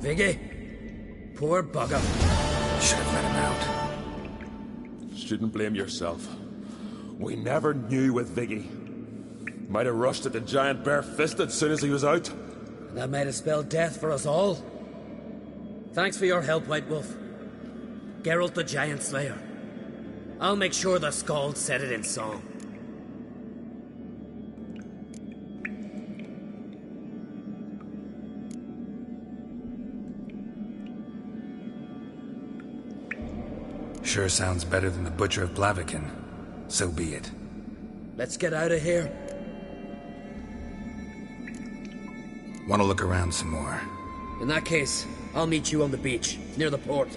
Viggy? Poor bugger. Should have let him out. Shouldn't blame yourself. We never knew with Viggy. Might have rushed at the giant bare-fisted as soon as he was out. And that might have spelled death for us all. Thanks for your help, White Wolf. Geralt the Giant Slayer. I'll make sure the Skald said it in song. Sure sounds better than the Butcher of Blaviken. So be it. Let's get out of here. Want to look around some more? In that case, I'll meet you on the beach, near the port.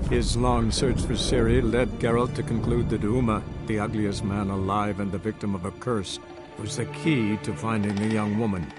His long search for Ciri led Geralt to conclude that Uma, the ugliest man alive and the victim of a curse, was the key to finding the young woman.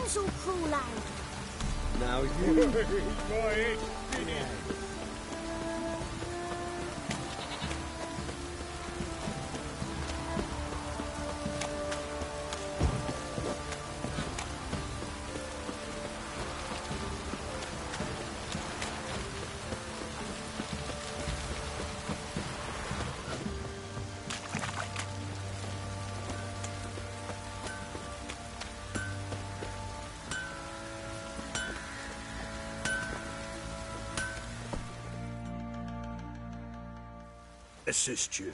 So cruel out. Now you boy. Assist you.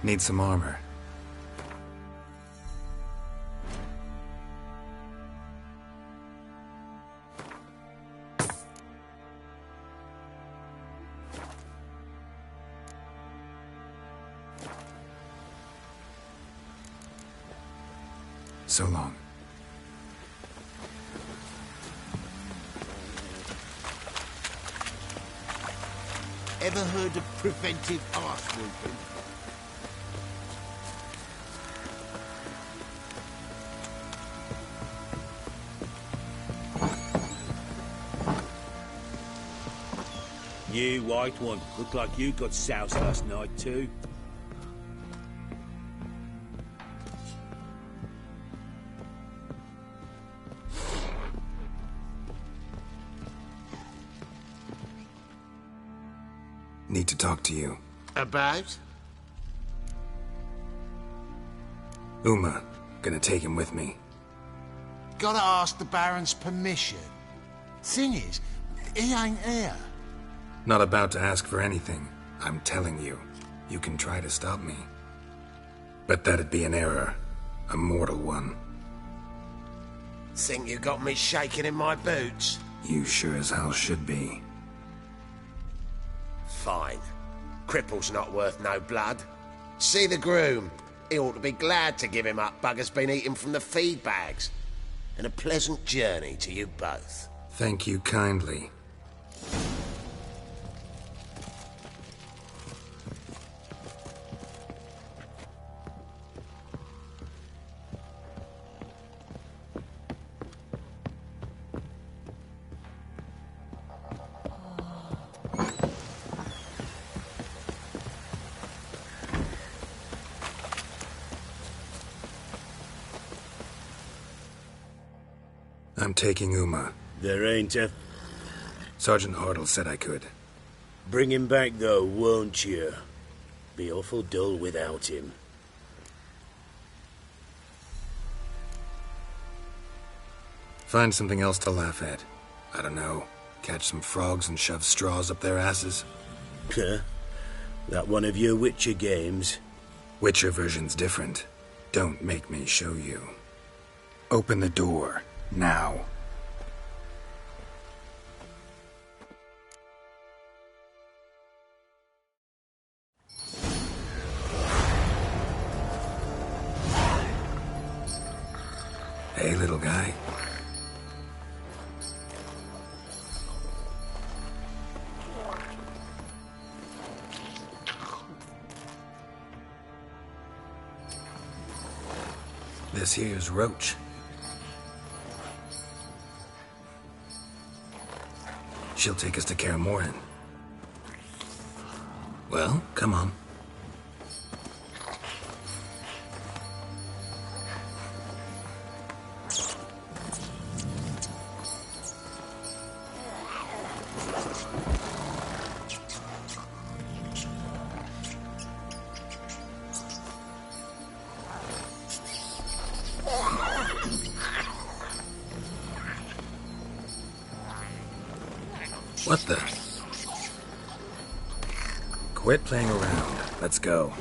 Need some armor. So long. Ever heard of preventive arse whooping? You white one, look like you got soused last night too. Need to talk to you. About? Uma. Gonna take him with me. Gotta ask the Baron's permission. Thing is, he ain't here. Not about to ask for anything. I'm telling you. You can try to stop me. But that'd be an error. A mortal one. Think you got me shaking in my boots? You sure as hell should be. Fine. Cripple's not worth no blood. See the groom. He ought to be glad to give him up. Bugger's been eating from the feed bags. And a pleasant journey to you both. Thank you kindly. I'm taking Uma. There ain't a... Sergeant Hartle said I could. Bring him back though, won't you? Be awful dull without him. Find something else to laugh at. I don't know. Catch some frogs and shove straws up their asses. That one of your Witcher games? Witcher version's different. Don't make me show you. Open the door, now. Hey, little guy. This here's Roach. She'll take us to Kaer Morhen. Well, come on. What the? Quit playing around. Let's go.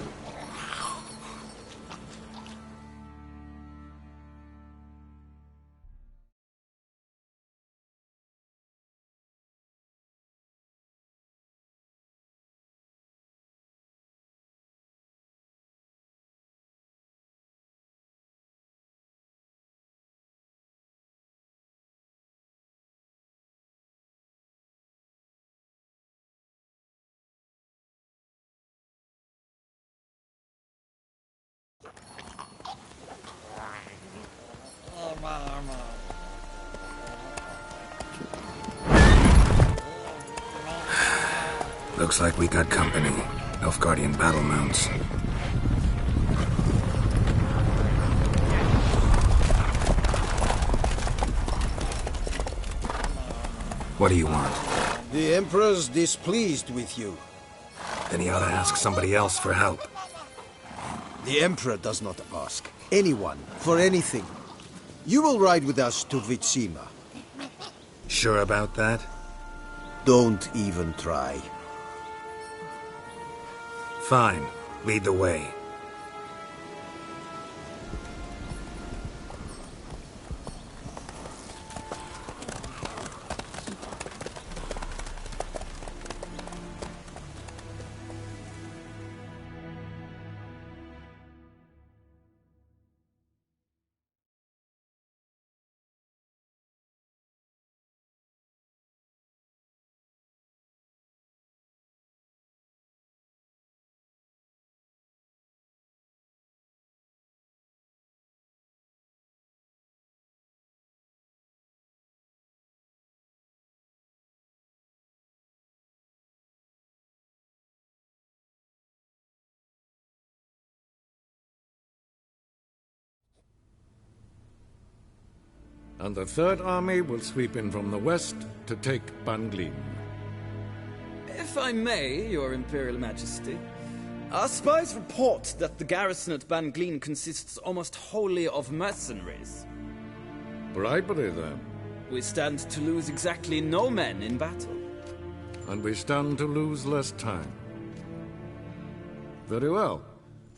Looks like we got company. Nilfgaardian battle mounts. What do you want? The Emperor's displeased with you. Then he ought to ask somebody else for help. The Emperor does not ask anyone for anything. You will ride with us to Vitsima. Sure about that? Don't even try. Fine. Lead the way. And the Third Army will sweep in from the west to take Banglin. If I may, Your Imperial Majesty, our spies report that the garrison at Banglin consists almost wholly of mercenaries. Bribery, then. We stand to lose exactly no men in battle. And we stand to lose less time. Very well.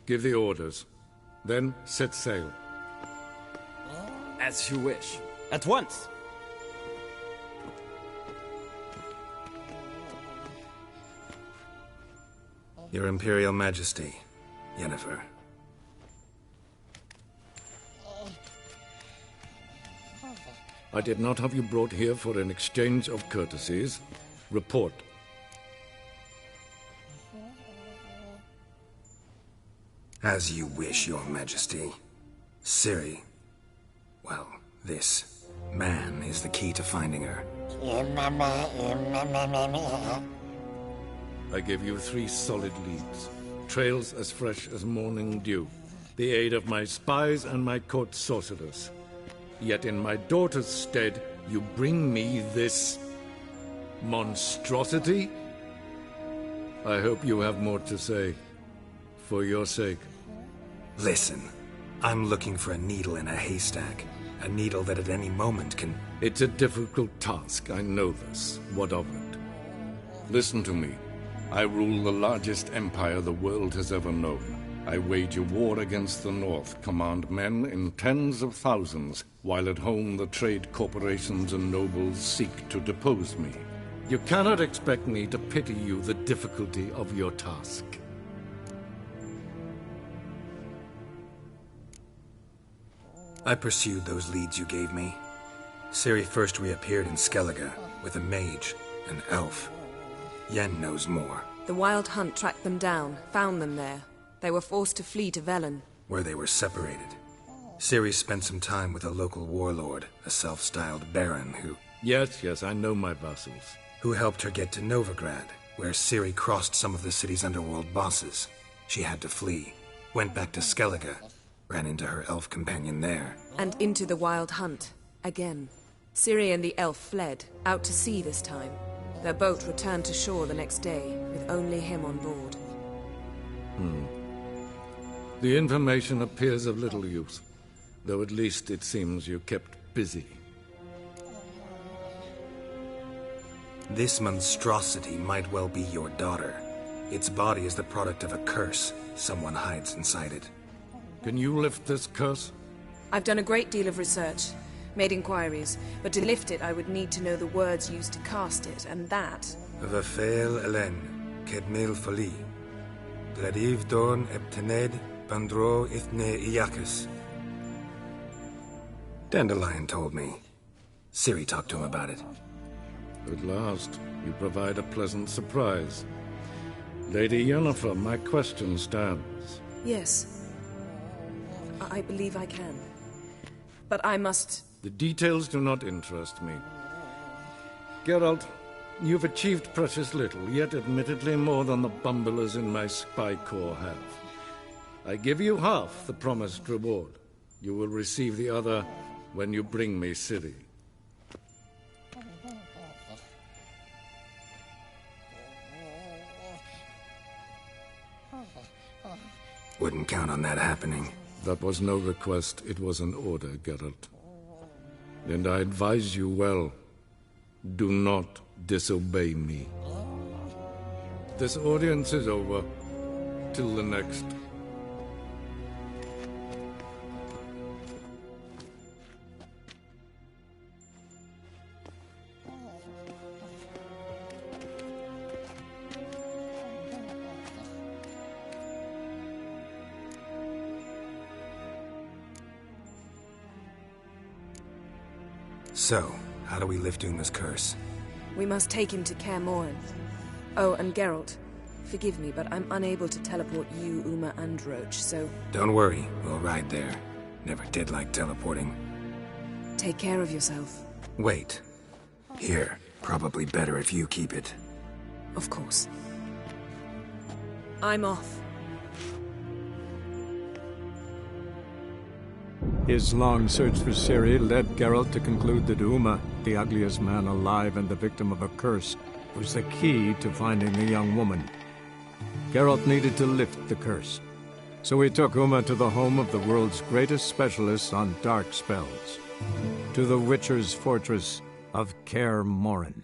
Give the orders. Then set sail. As you wish. At once. Your Imperial Majesty, Yennefer. I did not have you brought here for an exchange of courtesies. Report. As you wish, Your Majesty. Ciri. Well, this man is the key to finding her. I give you 3 solid leads. Trails as fresh as morning dew. The aid of my spies and my court sorcerers. Yet in my daughter's stead, you bring me this monstrosity? I hope you have more to say. For your sake. Listen, I'm looking for a needle in a haystack. A needle that at any moment can... It's a difficult task, I know this. What of it? Listen to me. I rule the largest empire the world has ever known. I wage a war against the North, command men in tens of thousands, while at home the trade corporations and nobles seek to depose me. You cannot expect me to pity you the difficulty of your task. I pursued those leads you gave me. Ciri first reappeared in Skellige with a mage, an elf. Yen knows more. The Wild Hunt tracked them down, found them there. They were forced to flee to Velen, where they were separated. Ciri spent some time with a local warlord, a self-styled baron who... Yes, I know my vassals. Who helped her get to Novigrad, where Ciri crossed some of the city's underworld bosses. She had to flee, went back to Skellige, ran into her elf companion there. And into the Wild Hunt, again. Ciri and the elf fled, out to sea this time. Their boat returned to shore the next day, with only him on board. The information appears of little use, though at least it seems you kept busy. This monstrosity might well be your daughter. Its body is the product of a curse. Someone hides inside it. Can you lift this curse? I've done a great deal of research, made inquiries, but to lift it I would need to know the words used to cast it, and that... Vafel Elen, Kedmil Fali, Gladiv Dorn Eptened, Bandro Ithne Iakis. Dandelion told me. Ciri talked to him about it. At last, you provide a pleasant surprise. Lady Yennefer, my question stands. Yes. I believe I can. But I must... The details do not interest me. Geralt, you've achieved precious little, yet admittedly more than the bumblers in my spy corps have. I give you half the promised reward. You will receive the other when you bring me Ciri. Wouldn't count on that happening. That was no request, it was an order, Geralt. And I advise you well, do not disobey me. This audience is over. Till the next. So, how do we lift Uma's curse? We must take him to Kaer Morhen. Oh, and Geralt, forgive me, but I'm unable to teleport you, Uma, and Roach, so... Don't worry, we'll ride there. Never did like teleporting. Take care of yourself. Wait. Here, probably better if you keep it. Of course. I'm off. His long search for Ciri led Geralt to conclude that Uma, the ugliest man alive and the victim of a curse, was the key to finding the young woman. Geralt needed to lift the curse, so he took Uma to the home of the world's greatest specialist on dark spells, to the Witcher's fortress of Kaer Morhen.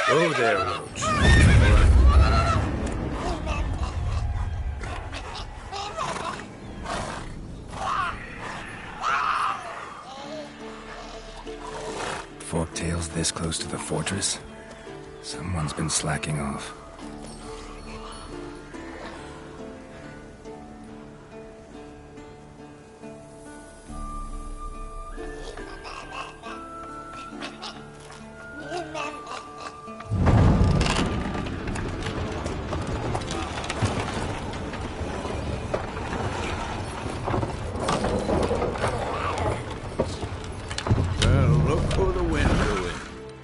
Oh there, Roach. Forktails this close to the fortress? Someone's been slacking off.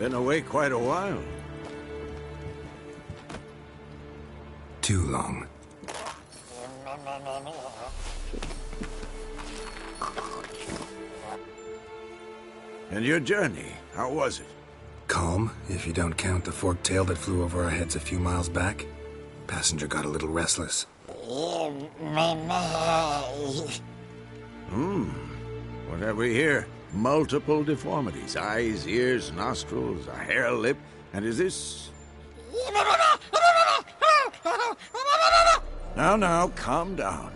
Been away quite a while. Too long. And your journey, how was it? Calm, if you don't count the forked tail that flew over our heads a few miles back. Passenger got a little restless. What have we here? Multiple deformities. Eyes, ears, nostrils, a hair lip. And is this... Now, calm down.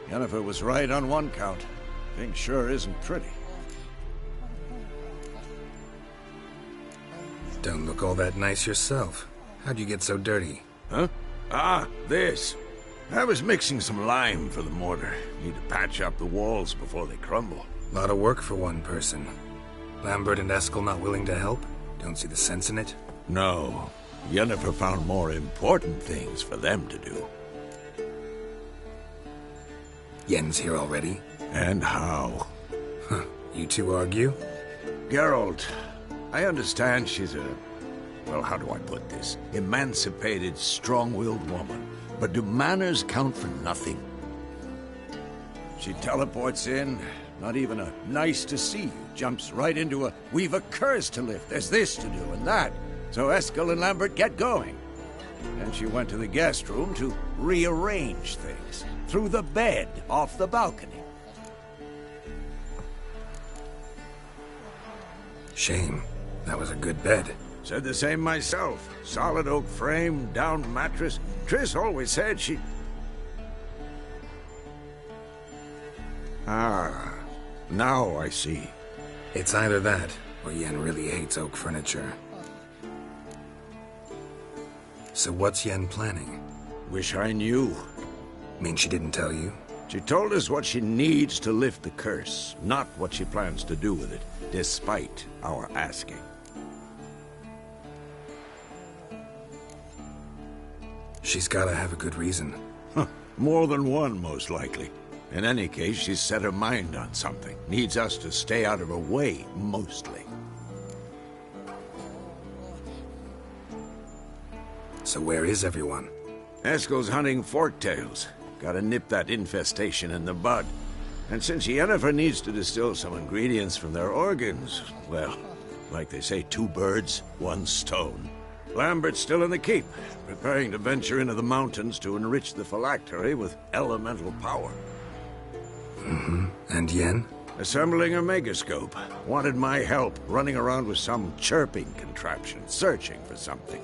Yennefer was right on one count. Thing sure isn't pretty. Don't look all that nice yourself. How'd you get so dirty? Huh? Ah, this. I was mixing some lime for the mortar. Need to patch up the walls before they crumble. Lot of work for one person. Lambert and Eskel not willing to help? Don't see the sense in it? No. Yennefer found more important things for them to do. Yen's here already? And how? Huh. You two argue? Geralt, I understand she's a... well, how do I put this? Emancipated, strong-willed woman. But do manners count for nothing? She teleports in, not even a nice to see you, jumps right into a we've a curse to lift, there's this to do and that. So Eskel and Lambert get going. Then she went to the guest room to rearrange things. Through the bed, off the balcony. Shame. That was a good bed. Said the same myself. Solid oak frame, down mattress. Triss always said she... Ah, now I see. It's either that, or Yen really hates oak furniture. So what's Yen planning? Wish I knew. Mean she didn't tell you? She told us what she needs to lift the curse, not what she plans to do with it, despite our asking. She's gotta have a good reason. Huh. More than one, most likely. In any case, she's set her mind on something. Needs us to stay out of her way, mostly. So where is everyone? Eskel's hunting forktails. Gotta nip that infestation in the bud. And since Yennefer needs to distill some ingredients from their organs, well, like they say, 2 birds, 1 stone. Lambert's still in the keep, preparing to venture into the mountains to enrich the phylactery with elemental power. Mm-hmm. And Yen? Assembling a megascope. Wanted my help, running around with some chirping contraption, searching for something.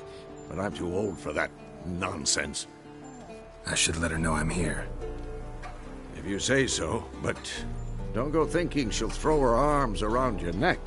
But I'm too old for that nonsense. I should let her know I'm here. If you say so, but don't go thinking she'll throw her arms around your neck.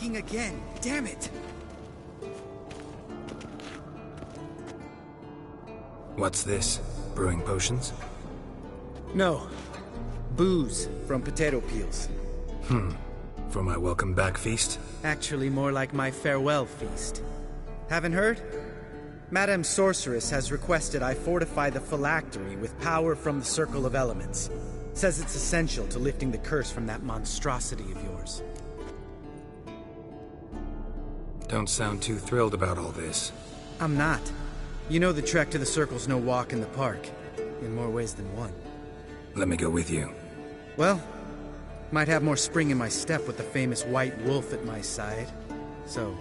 lagging again. Damn it! What's this? Brewing potions? No. Booze from potato peels. For my welcome back feast? Actually, more like my farewell feast. Haven't heard? Madame Sorceress has requested I fortify the phylactery with power from the Circle of Elements. Says it's essential to lifting the curse from that monstrosity of yours. Don't sound too thrilled about all this. I'm not. You know the trek to the Circle's no walk in the park. In more ways than one. Let me go with you. Well, might have more spring in my step with the famous White Wolf at my side. So,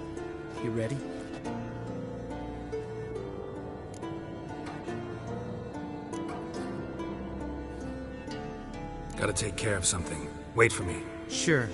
you ready? Gotta take care of something. Wait for me. Sure.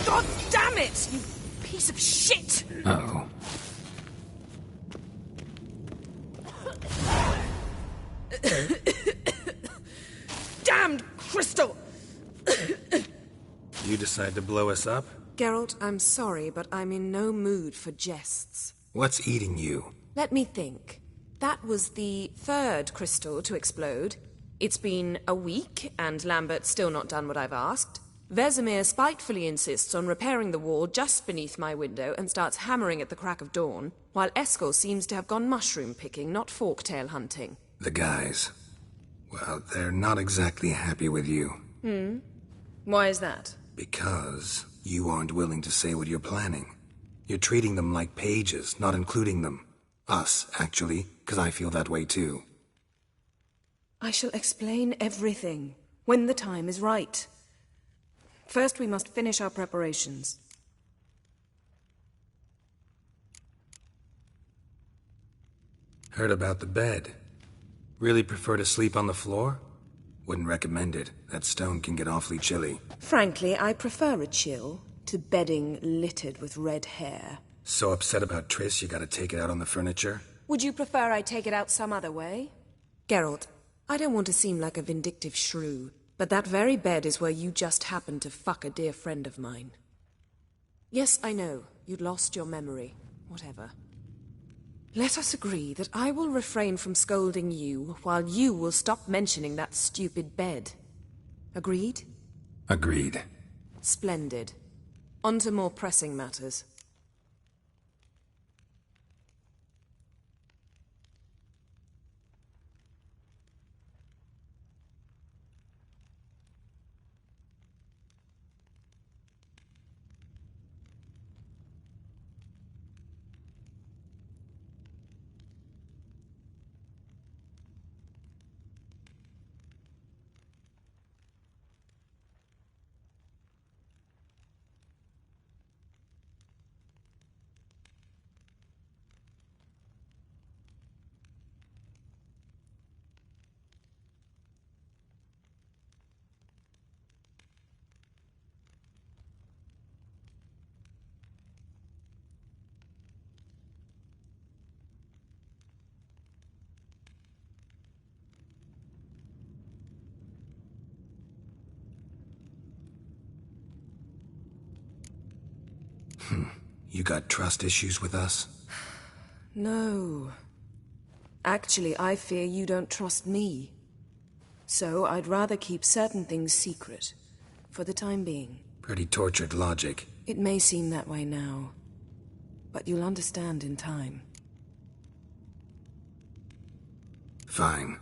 God damn it, you piece of shit! Uh-oh. Damned crystal! You decide to blow us up? Geralt, I'm sorry, but I'm in no mood for jests. What's eating you? Let me think. That was the third crystal to explode. It's been a week, and Lambert's still not done what I've asked. Vesemir spitefully insists on repairing the wall just beneath my window and starts hammering at the crack of dawn, while Eskel seems to have gone mushroom picking, not forktail hunting. The guys. Well, they're not exactly happy with you. Why is that? Because you aren't willing to say what you're planning. You're treating them like pages, not including them. Us, actually, because I feel that way too. I shall explain everything, when the time is right. First, we must finish our preparations. Heard about the bed. Really prefer to sleep on the floor? Wouldn't recommend it. That stone can get awfully chilly. Frankly, I prefer a chill to bedding littered with red hair. So upset about Triss you gotta take it out on the furniture? Would you prefer I take it out some other way? Geralt, I don't want to seem like a vindictive shrew, but that very bed is where you just happened to fuck a dear friend of mine. Yes, I know. You'd lost your memory. Whatever. Let us agree that I will refrain from scolding you, while you will stop mentioning that stupid bed. Agreed? Agreed. Splendid. On to more pressing matters. You got trust issues with us? No. Actually, I fear you don't trust me. So I'd rather keep certain things secret, for the time being. Pretty tortured logic. It may seem that way now, but you'll understand in time. Fine.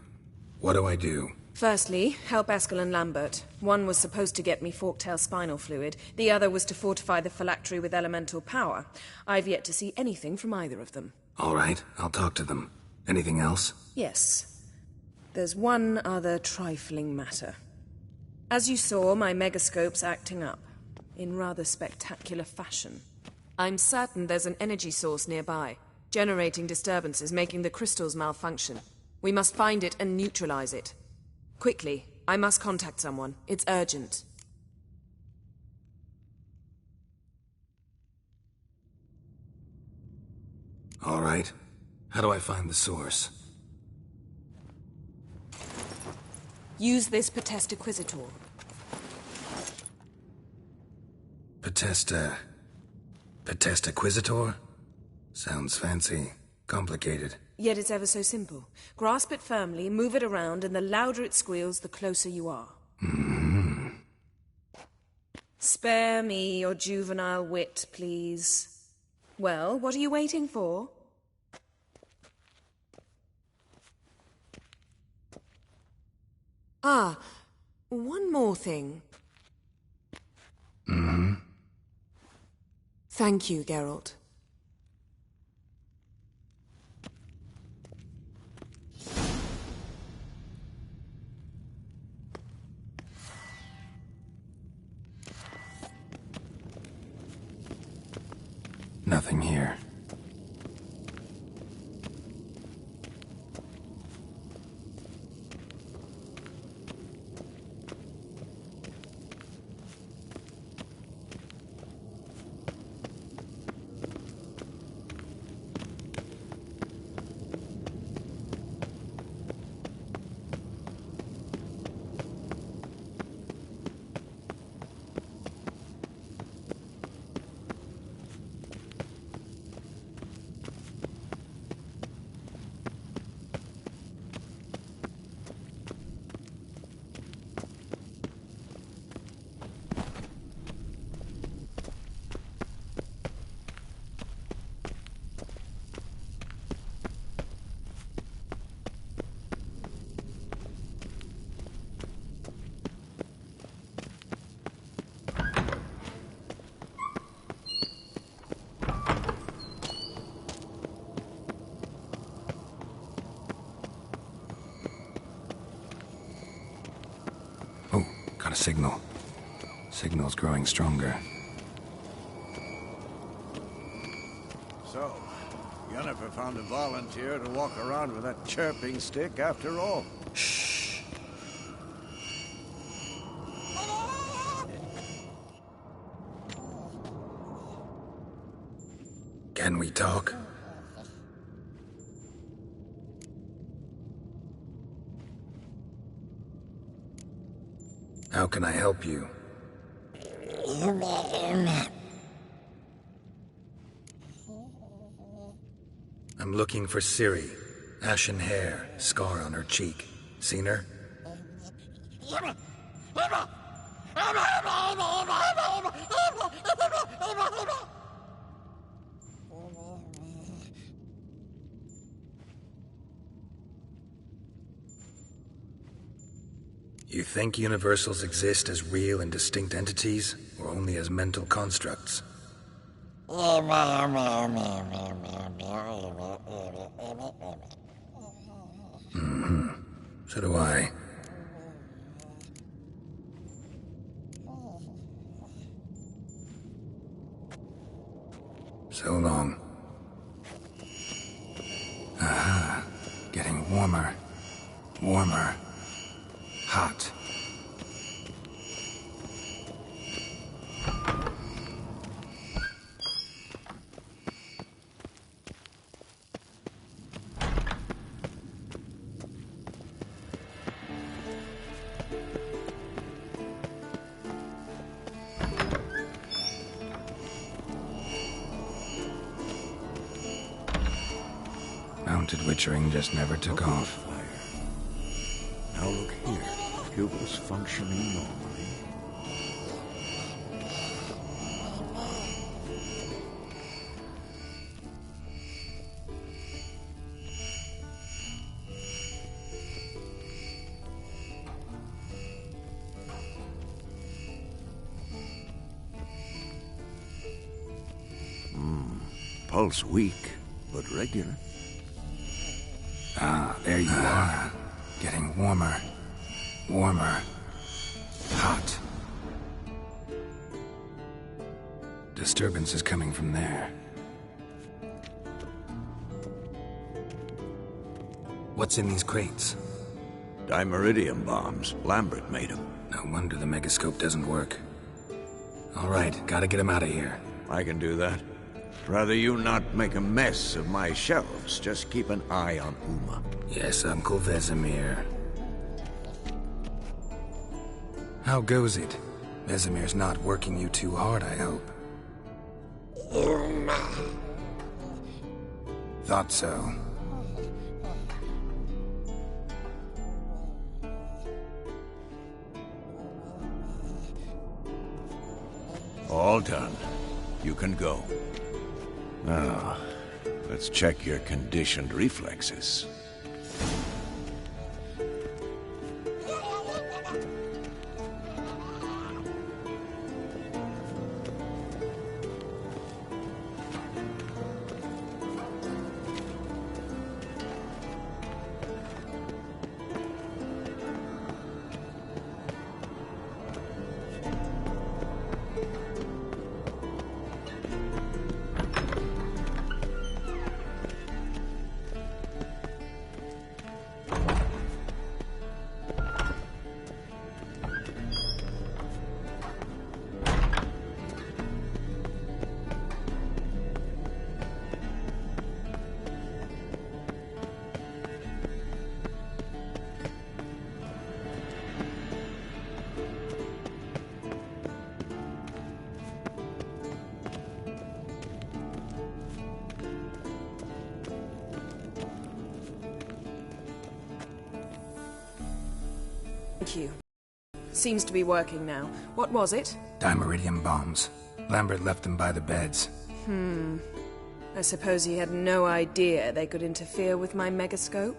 What do I do? Firstly, help Eskel and Lambert. One was supposed to get me forktail spinal fluid, the other was to fortify the phylactery with elemental power. I've yet to see anything from either of them. All right, I'll talk to them. Anything else? Yes. There's one other trifling matter. As you saw, my megascope's acting up, in rather spectacular fashion. I'm certain there's an energy source nearby, generating disturbances, making the crystals malfunction. We must find it and neutralize it. Quickly, I must contact someone. It's urgent. All right. How do I find the source? Use this Potestaquizitor. Potestaquizitor? Sounds fancy. Complicated. Yet it's ever so simple. Grasp it firmly, move it around, and the louder it squeals, the closer you are. Mm-hmm. Spare me your juvenile wit, please. Well, what are you waiting for? Ah, one more thing. Mm-hmm. Thank you, Geralt. Nothing here. Got a signal. Signal's growing stronger. So, Yennefer found a volunteer to walk around with that chirping stick after all. Shh. Can we talk? How can I help you? I'm looking for Ciri. Ashen hair, scar on her cheek. Seen her? You think universals exist as real and distinct entities, or only as mental constructs? Mm-hmm. So do I. So long. Aha. Getting warmer. Warmer. Hot. Mounted witchering just never took off. Now look here. Pupils functioning normally. pulse weak, but regular. Ah, there you are. Getting warmer. Warmer. Hot. Disturbance is coming from there. What's in these crates? Dimeridium bombs. Lambert made them. No wonder the megascope doesn't work. All right, gotta get him out of here. I can do that. Rather you not make a mess of my shelves. Just keep an eye on Uma. Yes, Uncle Vesemir. How goes it? Vesemir's not working you too hard, I hope. Uma. Thought so. All done. You can go. Now, let's check your conditioned reflexes. Thank you. Seems to be working now. What was it? Dimeridium bombs. Lambert left them by the beds. I suppose he had no idea they could interfere with my megascope?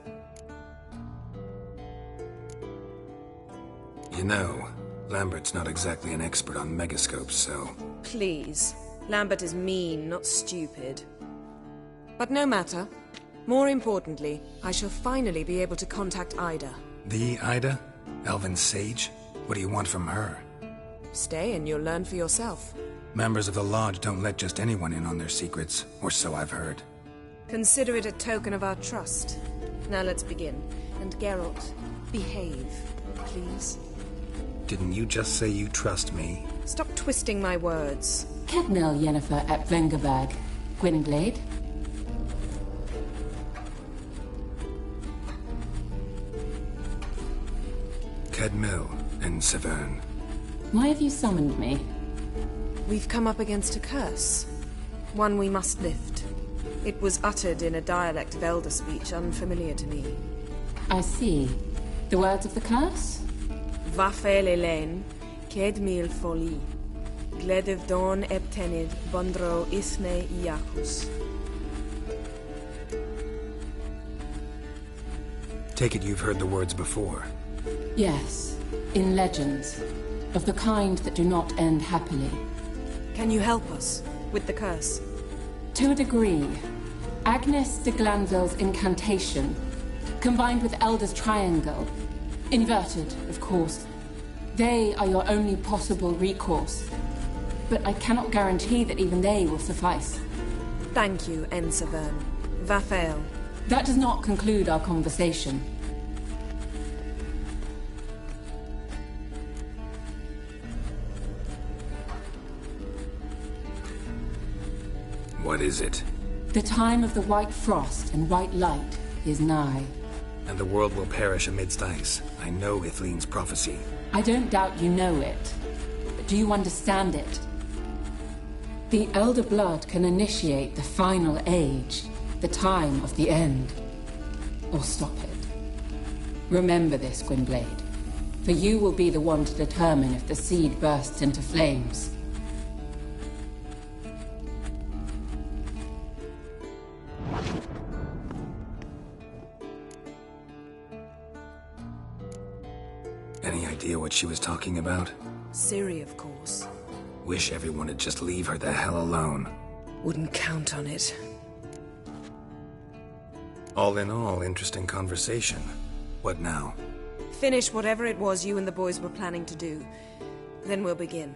You know, Lambert's not exactly an expert on megascopes, so... Please. Lambert is mean, not stupid. But no matter. More importantly, I shall finally be able to contact Ida. The Ida? Elven sage? What do you want from her? Stay and you'll learn for yourself. Members of the Lodge don't let just anyone in on their secrets, or so I've heard. Consider it a token of our trust. Now let's begin. And Geralt, behave, please. Didn't you just say you trust me? Stop twisting my words. Kednel Yennefer at Vengerberg. Gwynblade. Kedmil and Severn. Why have you summoned me? We've come up against a curse. One we must lift. It was uttered in a dialect of Elder speech unfamiliar to me. I see. The words of the curse? Vafel Elaine, Kedmil Foli, Gledev Don Eptenid, Bondro Isne Iakus. Take it you've heard the words before. Yes, in legends. Of the kind that do not end happily. Can you help us with the curse? To a degree. Agnes de Glanville's incantation, combined with Elder's triangle, inverted, of course. They are your only possible recourse. But I cannot guarantee that even they will suffice. Thank you, Severn. Vafael. That does not conclude our conversation. What is it? The time of the white frost and white light is nigh. And the world will perish amidst ice. I know Ithleen's prophecy. I don't doubt you know it. But do you understand it? The Elder Blood can initiate the final age, the time of the end. Or stop it. Remember this, Gwynblade. For you will be the one to determine if the seed bursts into flames. Any idea what she was talking about? Ciri, of course. Wish everyone would just leave her the hell alone. Wouldn't count on it. All in all, interesting conversation. What now? Finish whatever it was you and the boys were planning to do. Then we'll begin.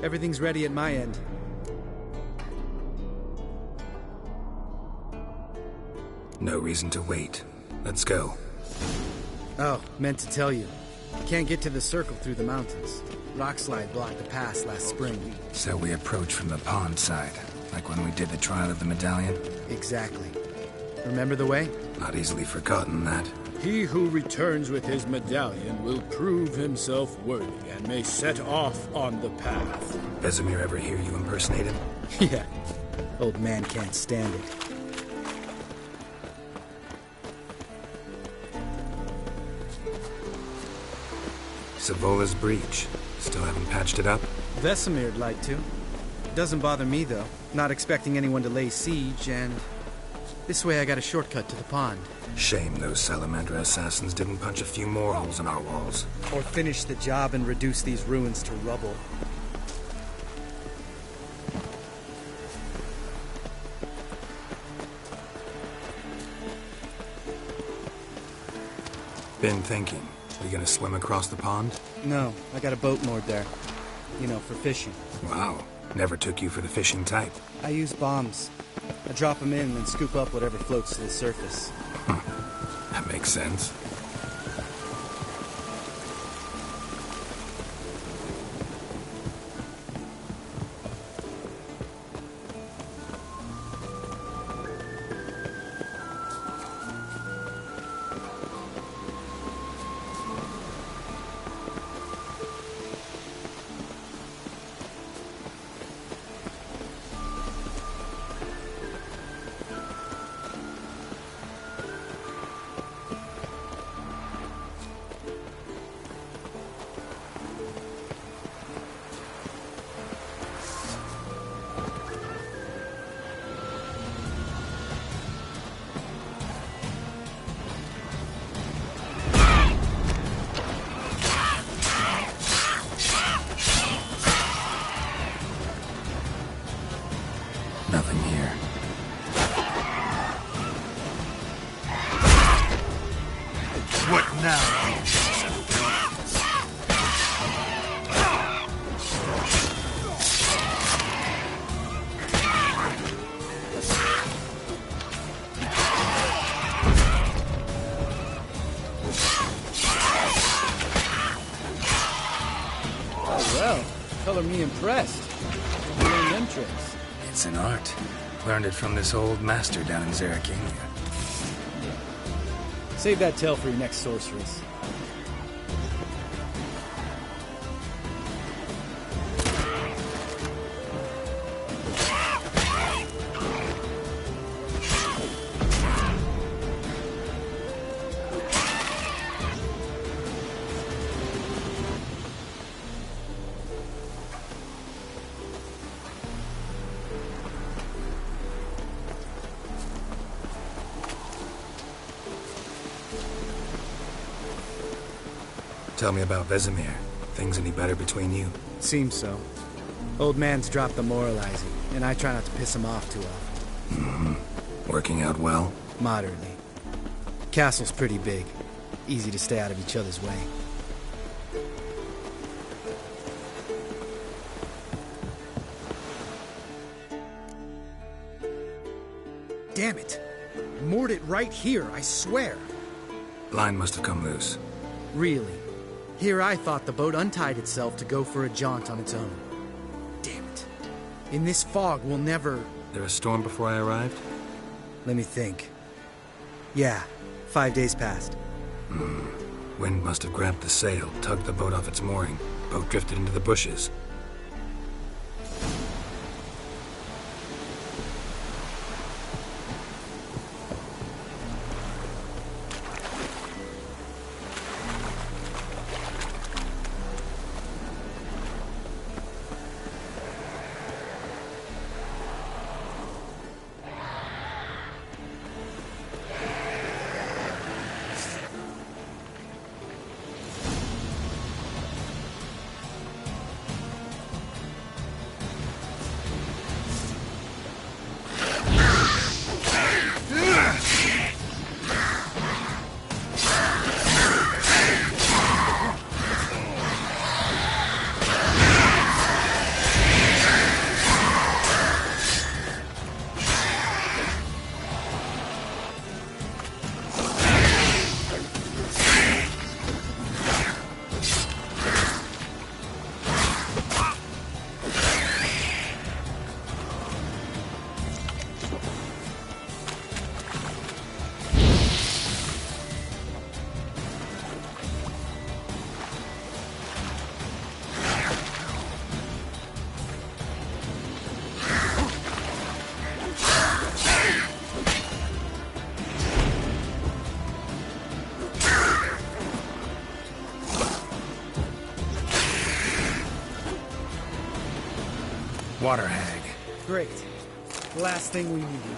Everything's ready at my end. No reason to wait. Let's go. Oh, meant to tell you. Can't get to the circle through the mountains. Rockslide blocked the pass last spring. So we approach from the pond side, like when we did the trial of the medallion? Exactly. Remember the way? Not easily forgotten, that. He who returns with his medallion will prove himself worthy and may set off on the path. Vesemir ever hear you impersonate him? Yeah. Old man can't stand it. Savola's breach. Still haven't patched it up? Vesemir'd like to. Doesn't bother me, though. Not expecting anyone to lay siege, and... this way I got a shortcut to the pond. Shame those Salamander assassins didn't punch a few more holes in our walls. Or finish the job and reduce these ruins to rubble. Been thinking. We gonna swim across the pond? No, I got a boat moored there. You know, for fishing. Wow. Never took you for the fishing type. I use bombs. I drop them in and scoop up whatever floats to the surface. That makes sense. Nothing here. What now? Oh, well. Color me impressed. You learned them tricks. It's an art. Learned it from this old master down in Zerrikania. Save that tale for your next sorceress. Tell me about Vesemir. Things any better between you? Seems so. Old man's dropped the moralizing, and I try not to piss him off too often. Mm-hmm. Working out well? Moderately. Castle's pretty big. Easy to stay out of each other's way. Damn it! Moored it right here, I swear! Line must have come loose. Really? Here I thought the boat untied itself to go for a jaunt on its own. Damn it. In this fog, we'll never... There a storm before I arrived? Let me think. Yeah, 5 days passed. Wind must have grabbed the sail, tugged the boat off its mooring. Boat drifted into the bushes. Water hag. Great. Last thing we needed.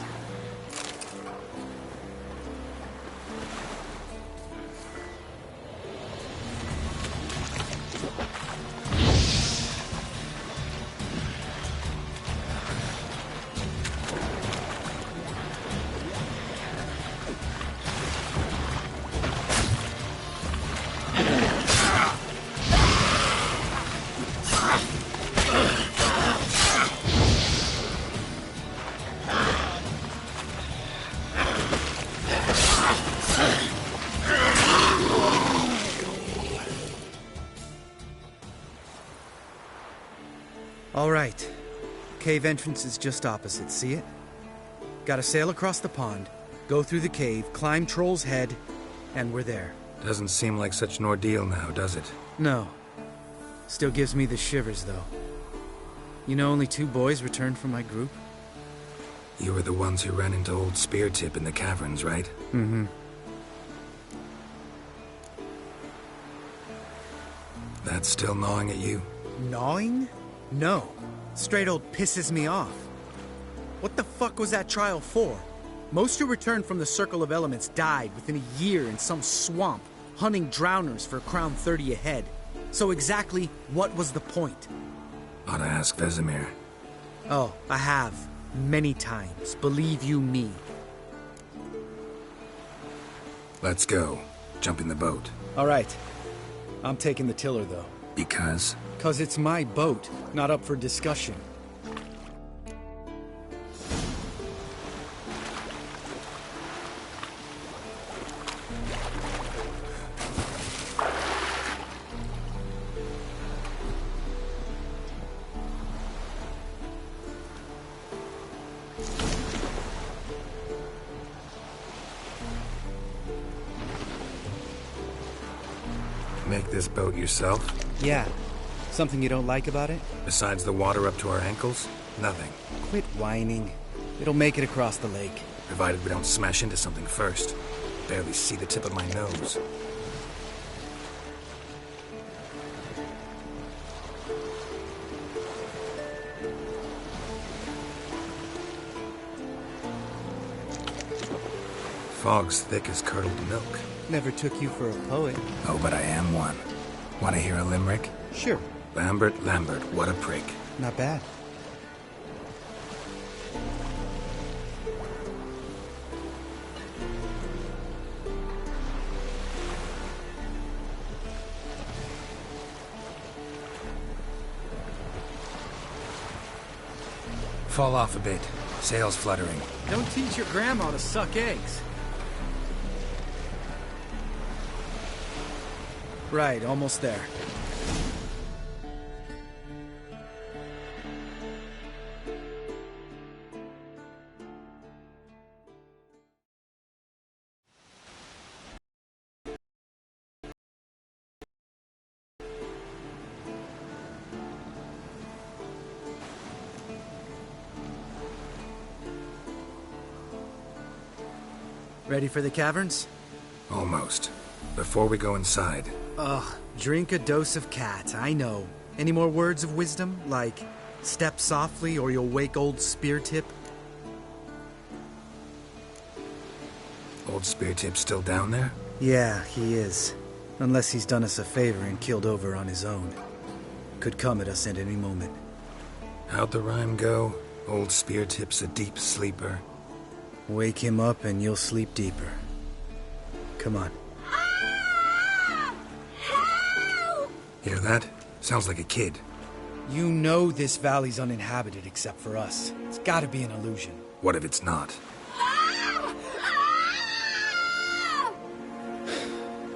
All right. Cave entrance is just opposite, see it? Gotta sail across the pond, go through the cave, climb Troll's Head, and we're there. Doesn't seem like such an ordeal now, does it? No. Still gives me the shivers, though. You know only 2 boys returned from my group? You were the ones who ran into old Speartip in the caverns, right? Mm-hmm. That's still gnawing at you? Gnawing? No. Straight old pisses me off. What the fuck was that trial for? Most who returned from the Circle of Elements died within a year in some swamp, hunting drowners for a crown 30 a head. So exactly what was the point? Ought to ask Vesemir. Oh, I have. Many times. Believe you me. Let's go. Jump in the boat. All right. I'm taking the tiller, though. Because? 'Cause it's my boat, not up for discussion. Make this boat yourself? Yeah. Something you don't like about it? Besides the water up to our ankles? Nothing. Quit whining. It'll make it across the lake. Provided we don't smash into something first. Barely see the tip of my nose. Fog's thick as curdled milk. Never took you for a poet. Oh, but I am one. Want to hear a limerick? Sure. Lambert, what a prick. Not bad. Fall off a bit. Sails fluttering. Don't teach your grandma to suck eggs. Right, almost there. Ready for the caverns? Almost. Before we go inside. Ugh, drink a dose of cat, I know. Any more words of wisdom? Like, step softly or you'll wake old Speartip? Old Speartip's still down there? Yeah, he is. Unless he's done us a favor and killed over on his own. Could come at us at any moment. How'd the rhyme go? Old Speartip's a deep sleeper. Wake him up and you'll sleep deeper. Come on. Hear that? Sounds like a kid. You know this valley's uninhabited except for us. It's gotta be an illusion. What if it's not?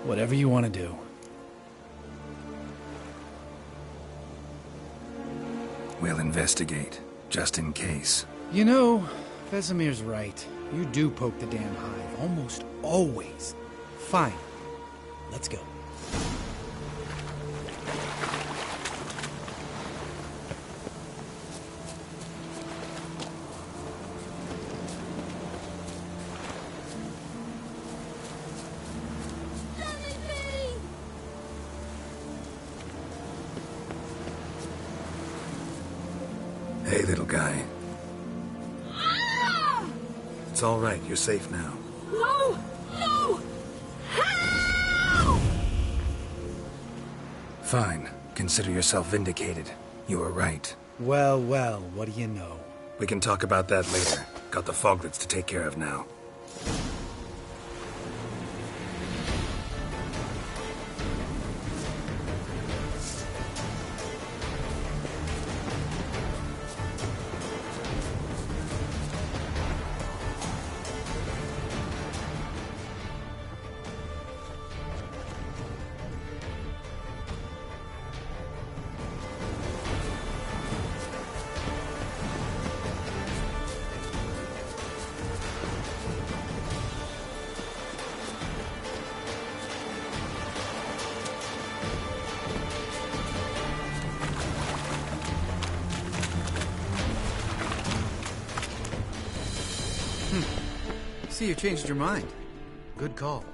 Whatever you want to do. We'll investigate, just in case. You know, Vesemir's right. You do poke the damn hive, almost always. Fine. Let's go. Hey, little guy. It's all right. You're safe now. No! No! Help! Fine. Consider yourself vindicated. You were right. Well, well, what do you know? We can talk about that later. Got the foglets to take care of now. See, you changed your mind. Good call.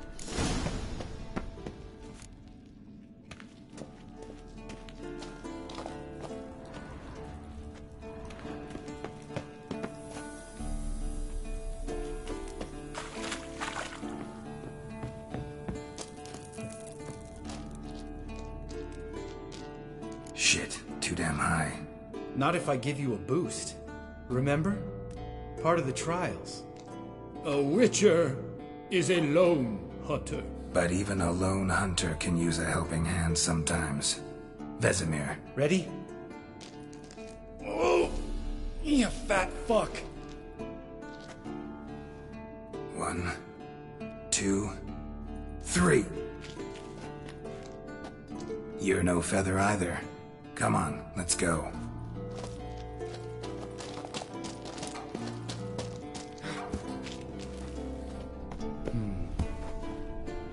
Shit, too damn high. Not if I give you a boost. Remember? Part of the trials. A witcher is a lone hunter. But even a lone hunter can use a helping hand sometimes. Vesemir. Ready? Oh, you fat fuck. 1, 2, 3. You're no feather either. Come on, let's go.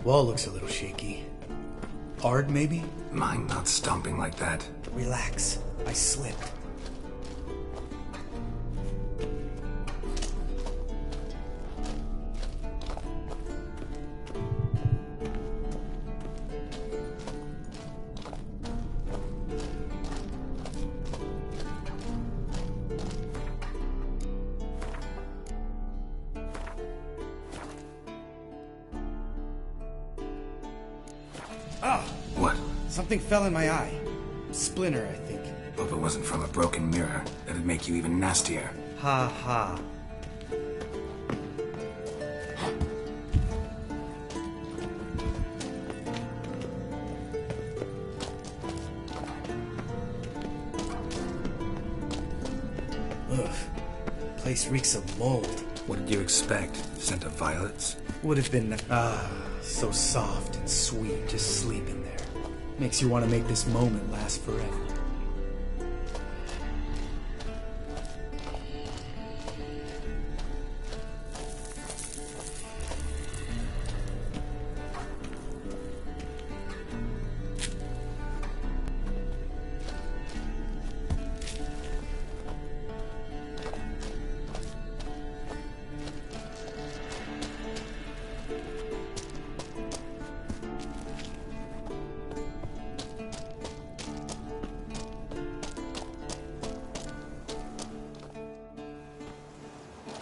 Wall looks a little shaky. Ard, maybe? Mine not stomping like that. Relax. I slipped. Ah! What? Something fell in my eye. Splinter, I think. Hope it wasn't from a broken mirror. That'd make you even nastier. Ha ha. Ugh. Place reeks of mold. What did you expect? Scent of violets? Would have been, so soft and sweet just sleeping there. Makes you want to make this moment last forever.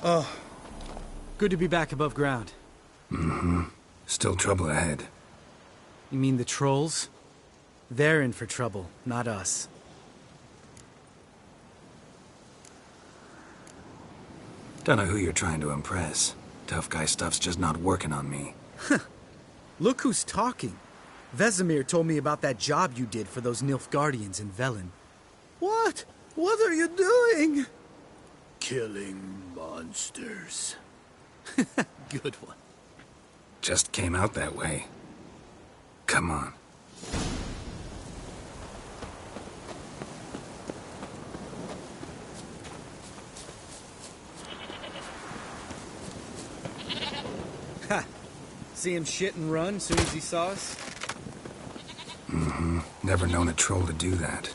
Oh, good to be back above ground. Mm-hmm. Still trouble ahead. You mean the trolls? They're in for trouble, not us. Don't know who you're trying to impress. Tough guy stuff's just not working on me. Look who's talking. Vesemir told me about that job you did for those Nilfgaardians in Velen. What? What are you doing? Killing monsters. Good one. Just came out that way. Come on. Ha! See him shit and run soon as he saw us? Mm-hmm. Never known a troll to do that.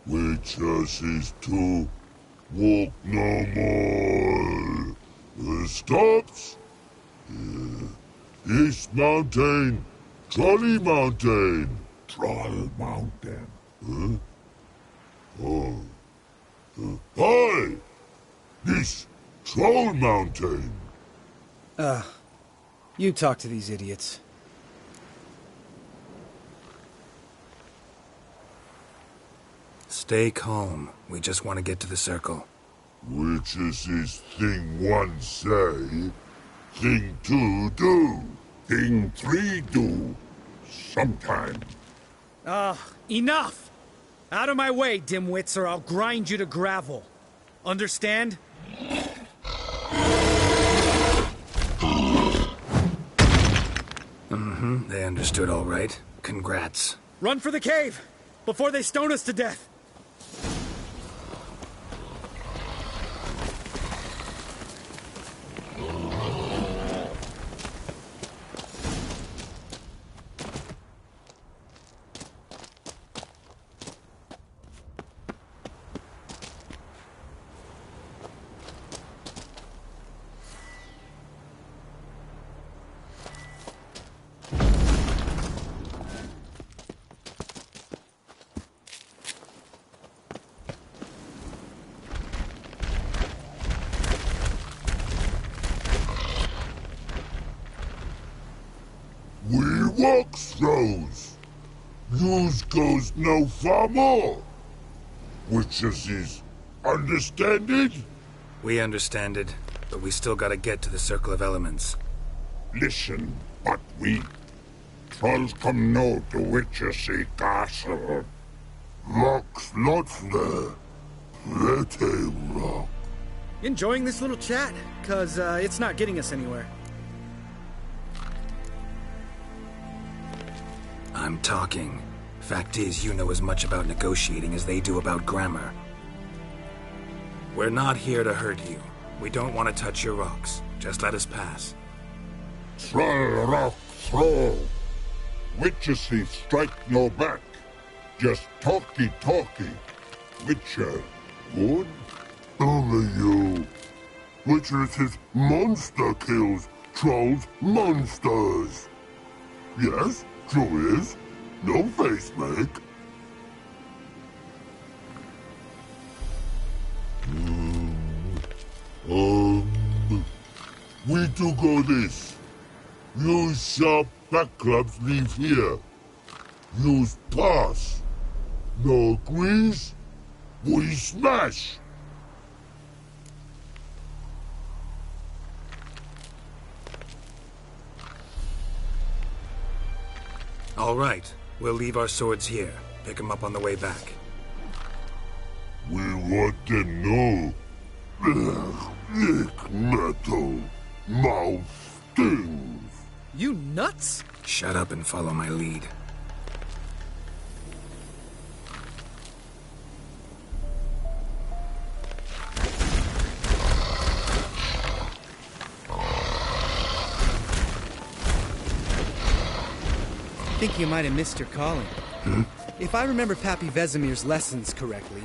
Witches is to walk no more. Stops. East Mountain. Trolley Mountain. Troll Mountain. Huh? Oh. Hi! This Troll Mountain. You talk to these idiots. Stay calm. We just want to get to the circle. Which is this thing one say, thing two do. Thing three do. Sometime. Enough! Out of my way, dimwits, or I'll grind you to gravel. Understand? They understood all right. Congrats. Run for the cave! Before they stone us to death! We walk throws. Yous goes no far more. Which is understand it? We understand it, but we still gotta get to the Circle of Elements. Listen, but we. Trolls come no to Witchersea Castle. Lots there. Pretty rock. Enjoying this little chat? 'Cause it's not getting us anywhere. I'm talking. Fact is, you know as much about negotiating as they do about grammar. We're not here to hurt you. We don't want to touch your rocks. Just let us pass. Troll rock throw. Witchersea strike no back. Just talky. Witcher, good? Only you. Witchers's monster kills trolls monsters. Yes, true is. No face make. We do go this. Use sharp back clubs leave here. Use pass. No agrees? We smash. All right. We'll leave our swords here. Pick them up on the way back. We want them know. Lick metal. Mouth stings. You nuts? Shut up and follow my lead. I think you might have missed your calling. If I remember Pappy Vesemir's lessons correctly,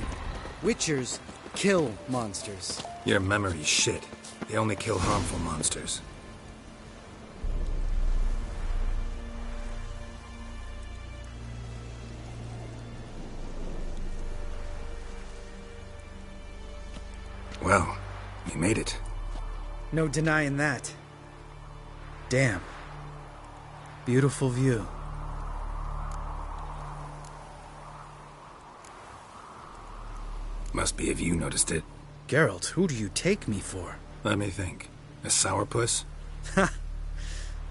Witchers kill monsters. Your memory's shit. They only kill harmful monsters. Well, we made it. No denying that. Damn. Beautiful view. Must be if you noticed it. Geralt, who do you take me for? Let me think. A sourpuss?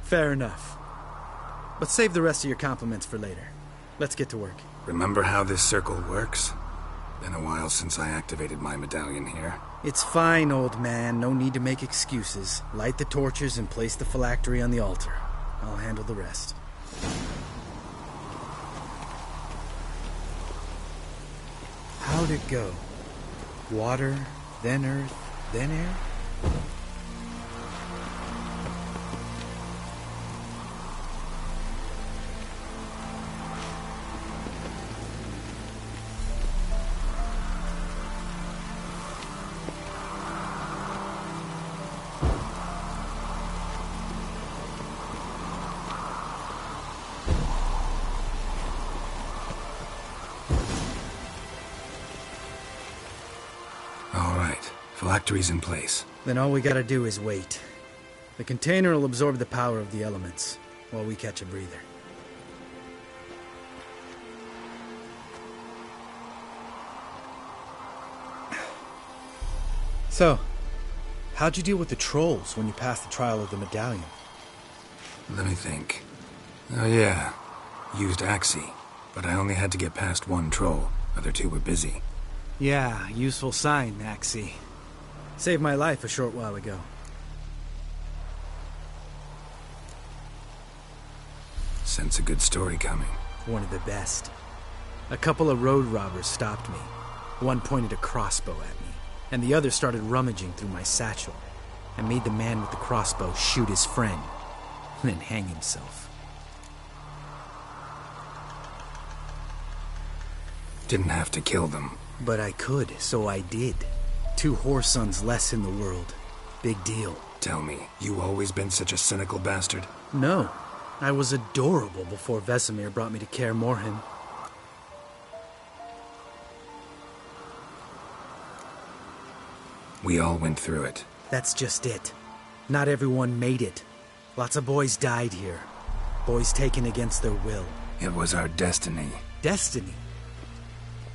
Fair enough. But save the rest of your compliments for later. Let's get to work. Remember how this circle works? Been a while since I activated my medallion here. It's fine, old man. No need to make excuses. Light the torches and place the phylactery on the altar. I'll handle the rest. How'd it go? Water, then earth, then air? Phylactery's in place. Then all we gotta do is wait. The container will absorb the power of the elements, while we catch a breather. So, how'd you deal with the trolls when you passed the trial of the medallion? Let me think. Oh yeah, used Axie, but I only had to get past one troll. Other two were busy. Yeah, useful sign, Axie. Saved my life a short while ago. Sense a good story coming. One of the best. A couple of road robbers stopped me. One pointed a crossbow at me, and the other started rummaging through my satchel. I made the man with the crossbow shoot his friend, and then hang himself. Didn't have to kill them. But I could, so I did. 2 whoresons less in the world. Big deal. Tell me, you always been such a cynical bastard? No. I was adorable before Vesemir brought me to Kaer Morhen. We all went through it. That's just it. Not everyone made it. Lots of boys died here. Boys taken against their will. It was our destiny. Destiny?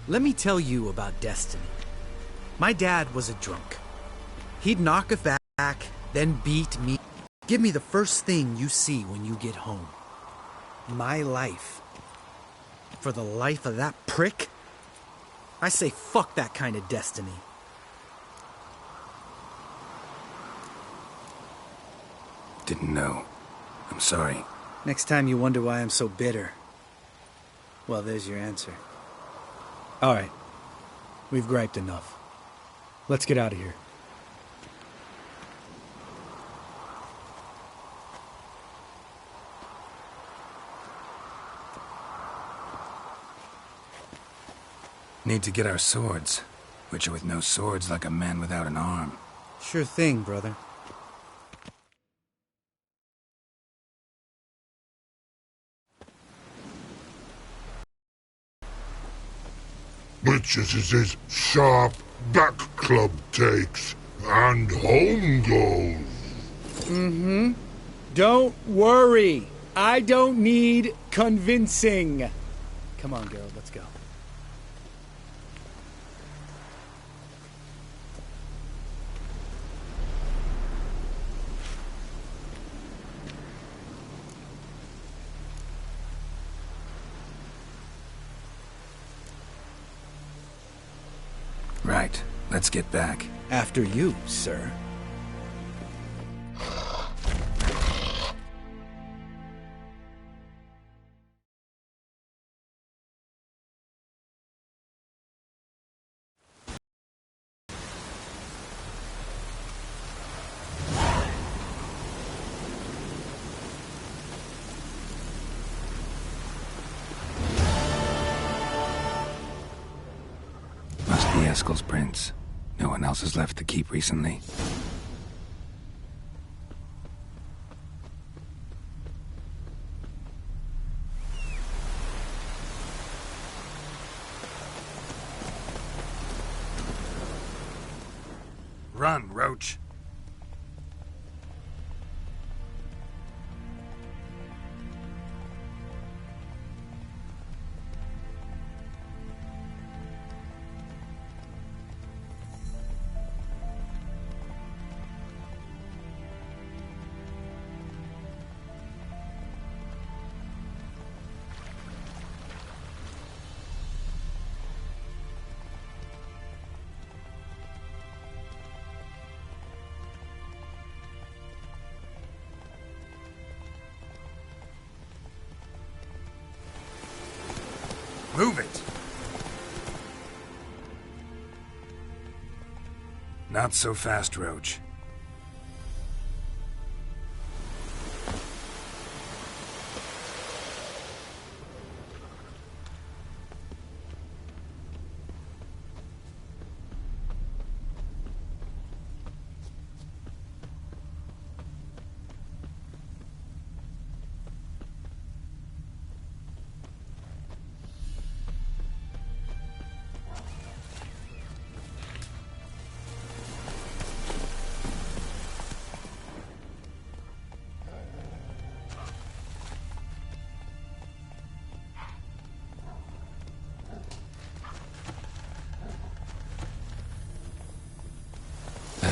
Let me tell you about destiny. My dad was a drunk. He'd knock us back, then beat me. Give me the first thing you see when you get home. My life. For the life of that prick? I say fuck that kind of destiny. Didn't know. I'm sorry. Next time you wonder why I'm so bitter, well, there's your answer. All right. We've griped enough. Let's get out of here. Need to get our swords. Witcher with no swords like a man without an arm. Sure thing, brother. Witches is his sharp back club takes, and home goes. Mm-hmm. Don't worry. I don't need convincing. Come on, Geralt, let's go. Right. Let's get back. After you, sir. Eskel's prince. No one else has left the keep recently. Run, Roach. Move it! Not so fast, Roach.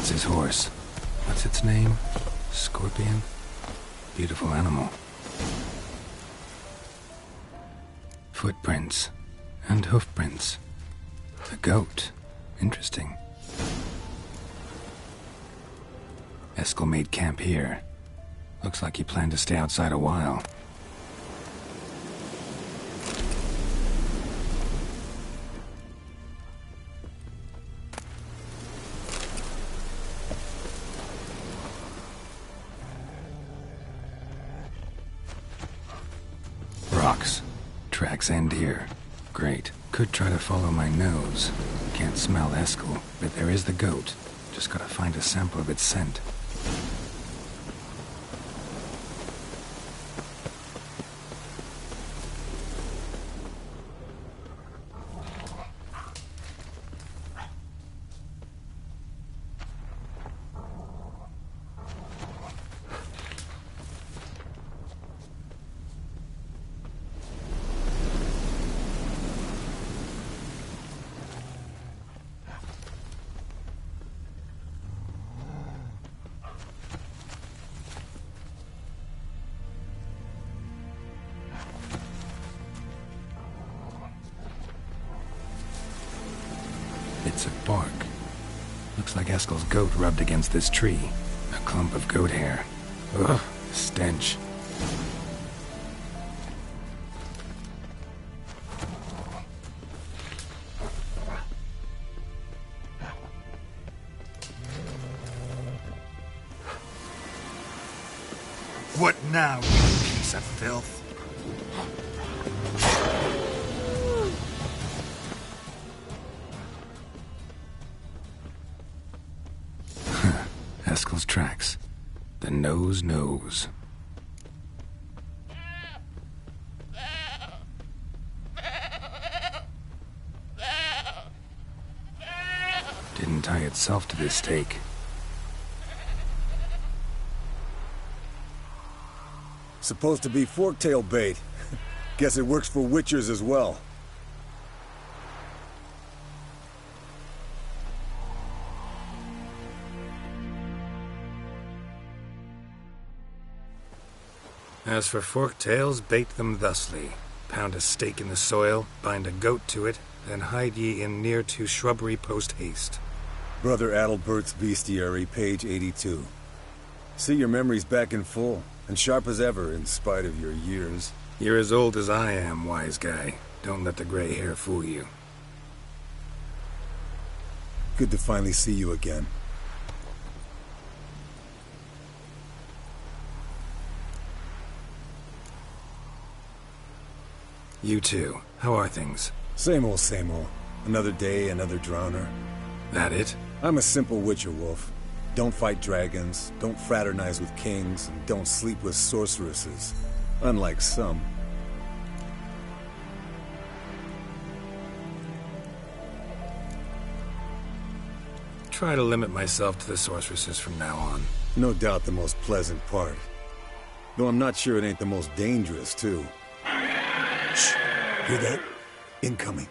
That's his horse. What's its name? Scorpion? Beautiful animal. Footprints. And hoofprints. A goat. Interesting. Eskel made camp here. Looks like he planned to stay outside a while. Rocks. Tracks end here. Great. Could try to follow my nose. Can't smell Eskel, but there is the goat. Just gotta find a sample of its scent. Bits of bark. Looks like Eskel's goat rubbed against this tree. A clump of goat hair. Ugh, stench. What now, you piece of filth? Eskel's tracks. The nose knows. Didn't tie itself to this stake. Supposed to be forktail bait. Guess it works for witchers as well. As for forktails, bait them thusly. Pound a stake in the soil, bind a goat to it, then hide ye in near to shrubbery post haste. Brother Adalbert's Bestiary, page 82. See, your memory's back in full, and sharp as ever, in spite of your years. You're as old as I am, wise guy. Don't let the gray hair fool you. Good to finally see you again. You too. How are things? Same old, same old. Another day, another drowner. That it? I'm a simple witcher, Wolf. Don't fight dragons, don't fraternize with kings, and don't sleep with sorceresses. Unlike some. Try to limit myself to the sorceresses from now on. No doubt the most pleasant part. Though I'm not sure it ain't the most dangerous, too. Shh! Hear that? Incoming.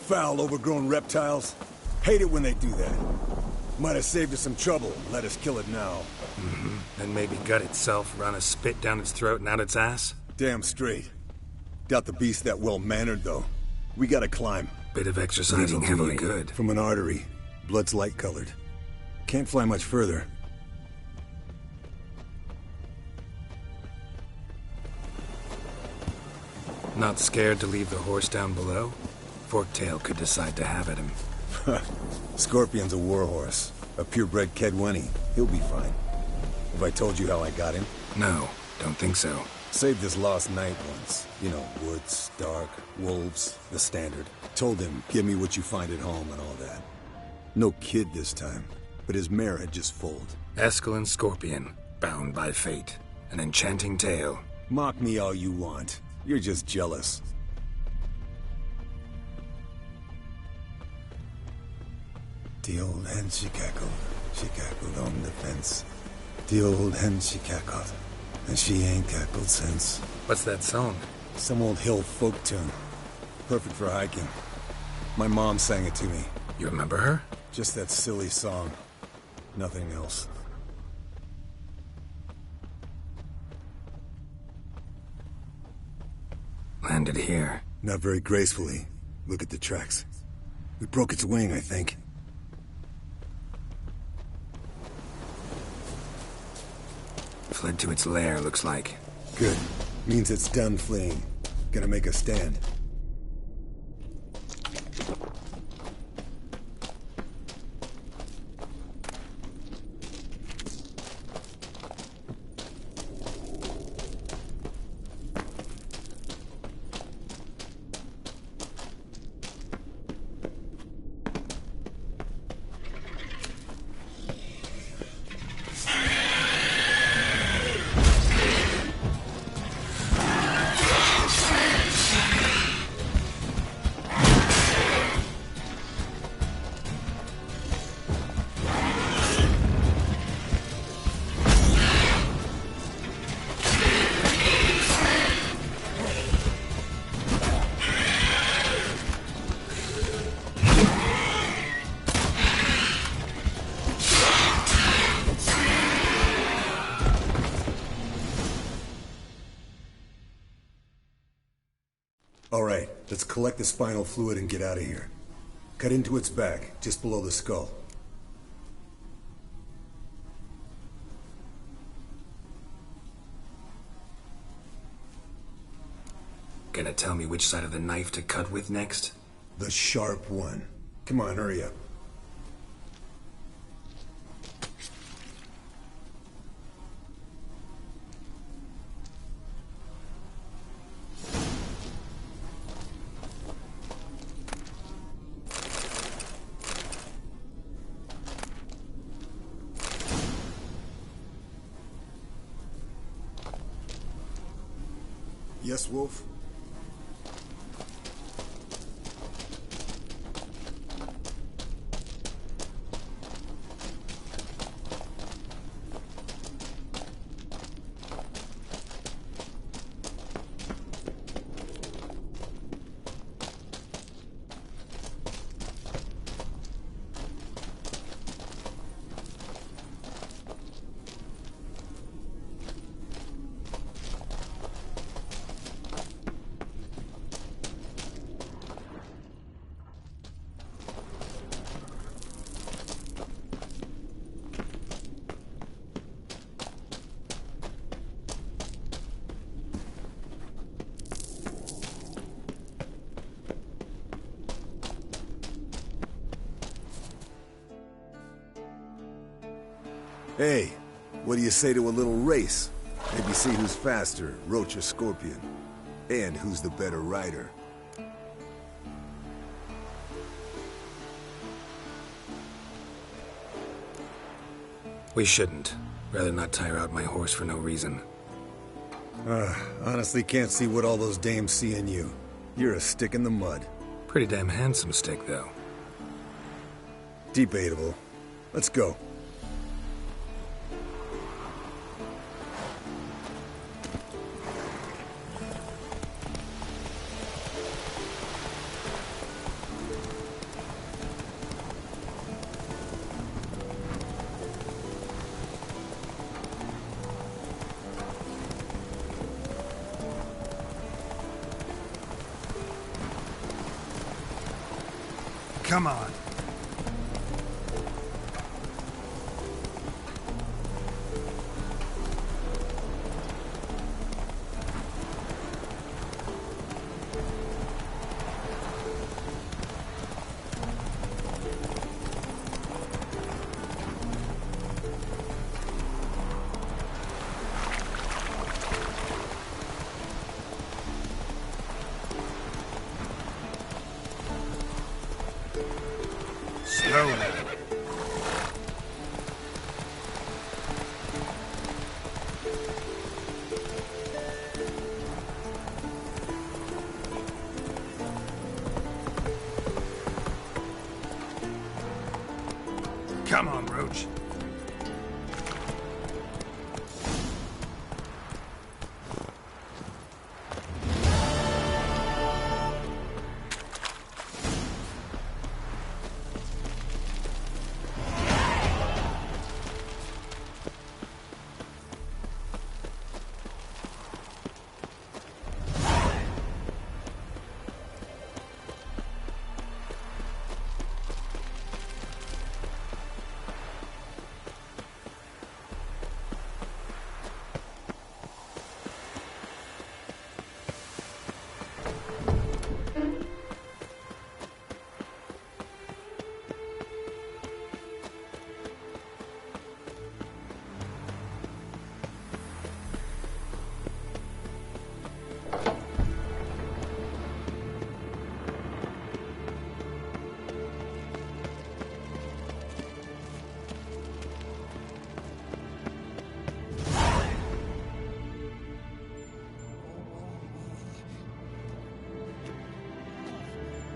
foul, overgrown reptiles. Hate it when they do that. Might have saved us some trouble. Let us kill it now. Then maybe gut itself, run a spit down its throat and out its ass? Damn straight. Doubt the beast that well-mannered, though. We gotta climb. Bit of exercising heavily good. From an artery. Blood's light-colored. Can't fly much further. Not scared to leave the horse down below? Forktail could decide to have at him. Scorpion's a warhorse. A purebred Kedwenny. He'll be fine. Have I told you how I got him? No, don't think so. Saved his lost knight once. You know, woods, dark, wolves, the standard. Told him, give me what you find at home and all that. No kid this time, but his mare had just foaled. Eskel and Scorpion, bound by fate. An enchanting tale. Mock me all you want. You're just jealous. The old hen she cackled on the fence. The old hen she cackled, and she ain't cackled since. What's that song? Some old hill folk tune. Perfect for hiking. My mom sang it to me. You remember her? Just that silly song. Nothing else. Landed here. Not very gracefully. Look at the tracks. We broke its wing, I think. Fled to its lair, looks like. Good. Means it's done fleeing. Gonna make a stand. All right, let's collect the spinal fluid and get out of here. Cut into its back, just below the skull. Gonna tell me which side of the knife to cut with next? The sharp one. Come on, hurry up. Yes, Wolf? Hey, what do you say to a little race? Maybe see who's faster, Roach or Scorpion. And who's the better rider. We shouldn't. Rather not tire out my horse for no reason. Honestly can't see what all those dames see in you. You're a stick in the mud. Pretty damn handsome stick, though. Debatable. Let's go. Come on. Slow now. Come on, Roach.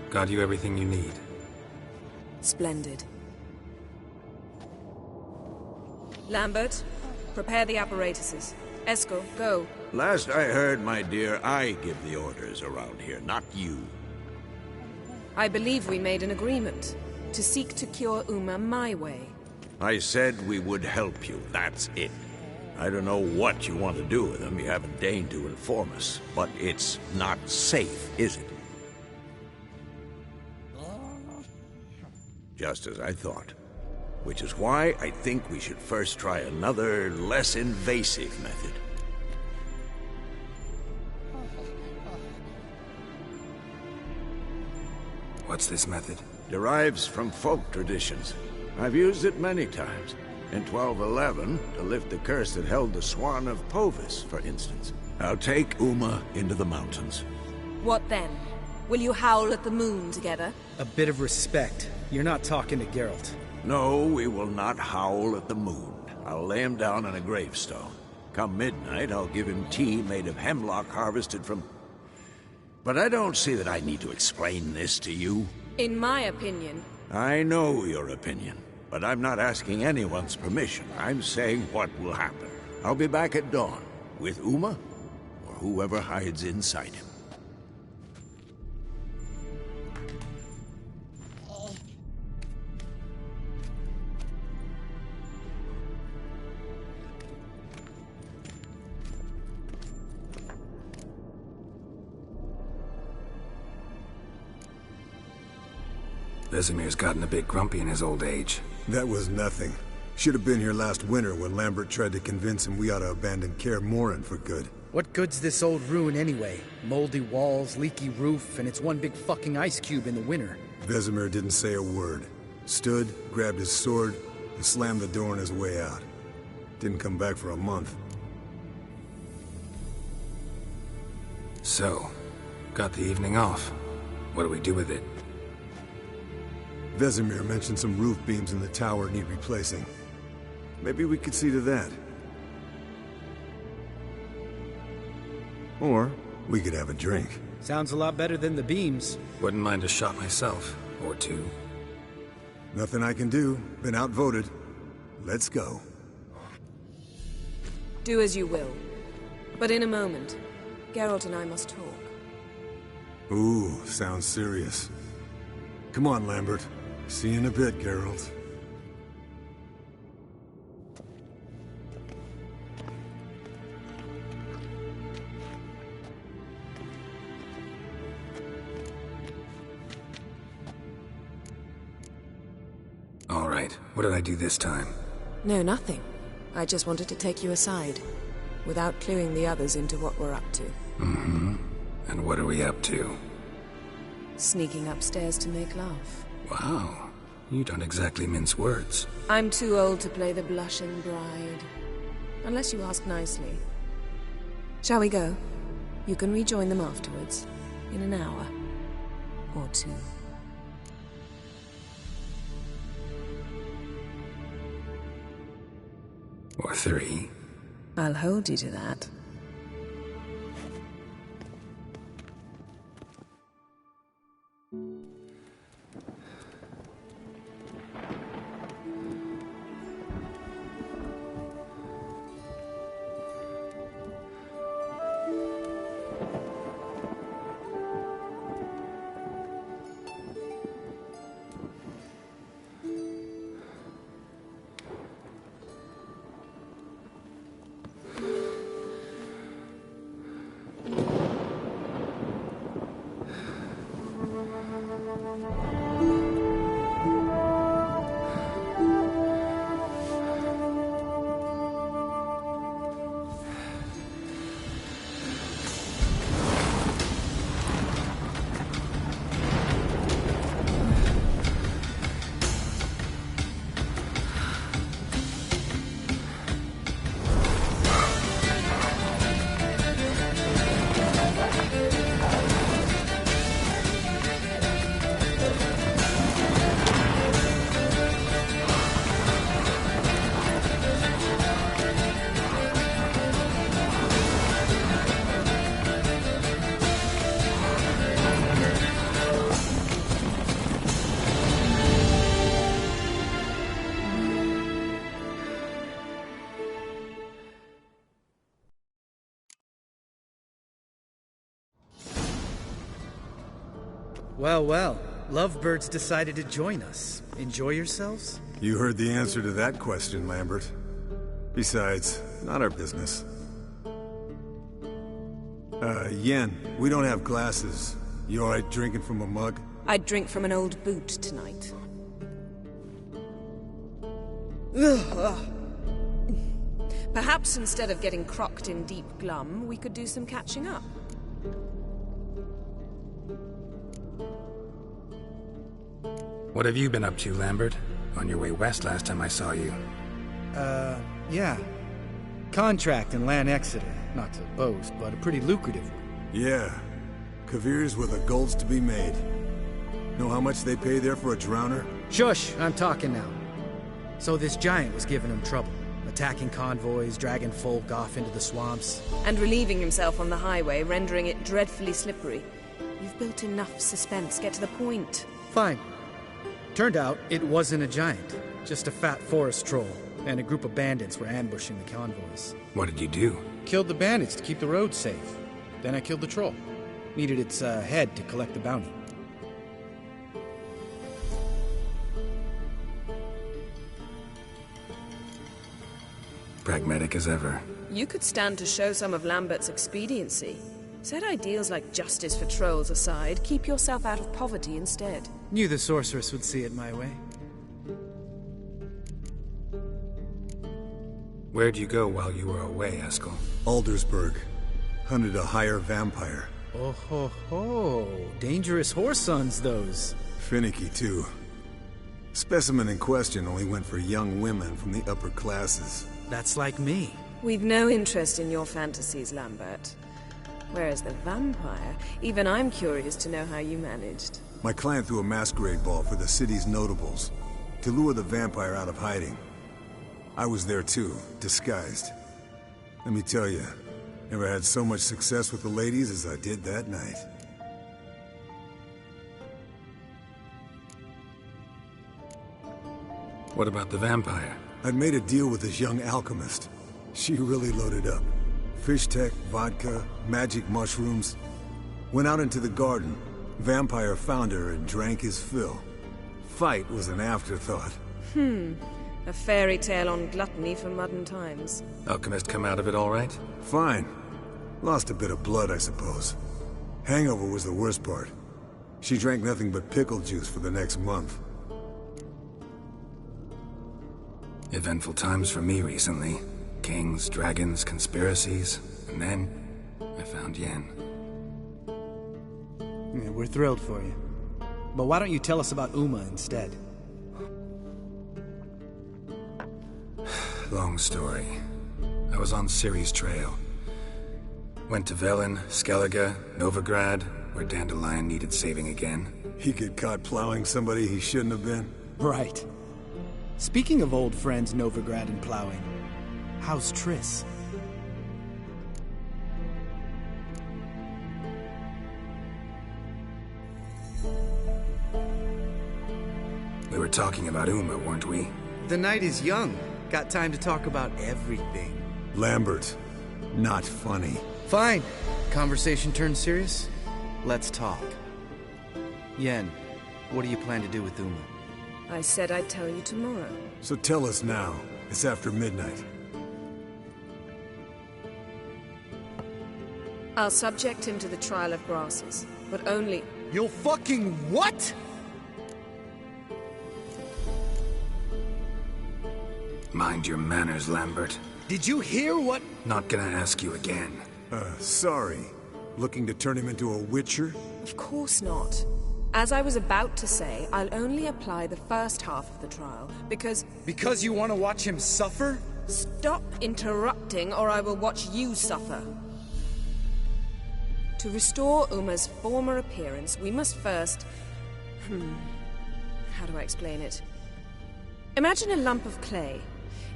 Got you everything you need. Splendid. Lambert, prepare the apparatuses. Esco, go. Last I heard, my dear, I give the orders around here, not you. I believe we made an agreement to seek to cure Uma my way. I said we would help you, that's it. I don't know what you want to do with them, you haven't deigned to inform us. But it's not safe, is it? Just as I thought. Which is why I think we should first try another, less invasive method. What's this method? Derives from folk traditions. I've used it many times. In 1211, to lift the curse that held the Swan of Povis, for instance. I'll take Uma into the mountains. What then? Will you howl at the moon together? A bit of respect. You're not talking to Geralt. No, we will not howl at the moon. I'll lay him down on a gravestone. Come midnight, I'll give him tea made of hemlock harvested from... But I don't see that I need to explain this to you. In my opinion... I know your opinion, but I'm not asking anyone's permission. I'm saying what will happen. I'll be back at dawn, with Uma, or whoever hides inside him. Vesemir's gotten a bit grumpy in his old age. That was nothing. Should have been here last winter when Lambert tried to convince him we ought to abandon Kaer Morhen for good. What good's this old ruin anyway? Moldy walls, leaky roof, and it's one big fucking ice cube in the winter. Vesemir didn't say a word. Stood, grabbed his sword, and slammed the door on his way out. Didn't come back for a month. So, got the evening off. What do we do with it? Vesemir mentioned some roof beams in the tower need replacing. Maybe we could see to that. Or we could have a drink. Sounds a lot better than the beams. Wouldn't mind a shot myself, or two. Nothing I can do. Been outvoted. Let's go. Do as you will. But in a moment, Geralt and I must talk. Ooh, sounds serious. Come on, Lambert. See you in a bit, Geralt. right. What did I do this time? No, nothing. I just wanted to take you aside, without cluing the others into what we're up to. Mm-hmm. And what are we up to? Sneaking upstairs to make love. Wow. You don't exactly mince words. I'm too old to play the blushing bride. Unless you ask nicely. Shall we go? You can rejoin them afterwards. In an hour. Or two. Or 3. I'll hold you to that. Well, well. Lovebirds decided to join us. Enjoy yourselves? You heard the answer to that question, Lambert. Besides, not our business. Yen, we don't have glasses. You alright drinking from a mug? I'd drink from an old boot tonight. Perhaps instead of getting crocked in deep glum, we could do some catching up. What have you been up to, Lambert? On your way west last time I saw you. Yeah. Contract in Lan Exeter. Not to boast, but a pretty lucrative one. Yeah. Kavir's where the gold's to be made. Know how much they pay there for a drowner? Shush! I'm talking now. So this giant was giving him trouble. Attacking convoys, dragging folk off into the swamps. And relieving himself on the highway, rendering it dreadfully slippery. You've built enough suspense. Get to the point. Fine. Turned out, it wasn't a giant. Just a fat forest troll. And a group of bandits were ambushing the convoys. What did you do? Killed the bandits to keep the road safe. Then I killed the troll. Needed its head to collect the bounty. Pragmatic as ever. You could stand to show some of Lambert's expediency. Set ideals like justice for trolls aside, keep yourself out of poverty instead. Knew the sorceress would see it my way. Where'd you go while you were away, Eskel? Aldersburg. Hunted a higher vampire. Oh ho ho. Dangerous whoresons, those. Finicky, too. Specimen in question only went for young women from the upper classes. That's like me. We've no interest in your fantasies, Lambert. Whereas the vampire, even I'm curious to know how you managed. My client threw a masquerade ball for the city's notables, to lure the vampire out of hiding. I was there too, disguised. Let me tell you, never had so much success with the ladies as I did that night. What about the vampire? I'd made a deal with this young alchemist. She really loaded up. Fish tech, vodka, magic mushrooms. Went out into the garden. Vampire found her and drank his fill. Fight was an afterthought. A fairy tale on gluttony for modern times. Alchemist come out of it all right? Fine. Lost a bit of blood, I suppose. Hangover was the worst part. She drank nothing but pickle juice for the next month. Eventful times for me recently. Kings, dragons, conspiracies, and then I found Yen. Yeah, we're thrilled for you. But why don't you tell us about Uma instead? Long story. I was on Ciri's trail. Went to Velen, Skellige, Novigrad, where Dandelion needed saving again. He get caught plowing somebody he shouldn't have been? Right. Speaking of old friends Novigrad and plowing, how's Triss? We were talking about Uma, weren't we? The night is young. Got time to talk about everything. Lambert, not funny. Fine. Conversation turned serious? Let's talk. Yen, what do you plan to do with Uma? I said I'd tell you tomorrow. So tell us now. It's after midnight. I'll subject him to the trial of grasses, but only... You'll fucking what? Mind your manners, Lambert. Did you hear what... Not gonna ask you again. Sorry. Looking to turn him into a witcher? Of course not. As I was about to say, I'll only apply the first half of the trial, because... Because you want to watch him suffer? Stop interrupting, or I will watch you suffer. To restore Uma's former appearance, we must first... How do I explain it? Imagine a lump of clay.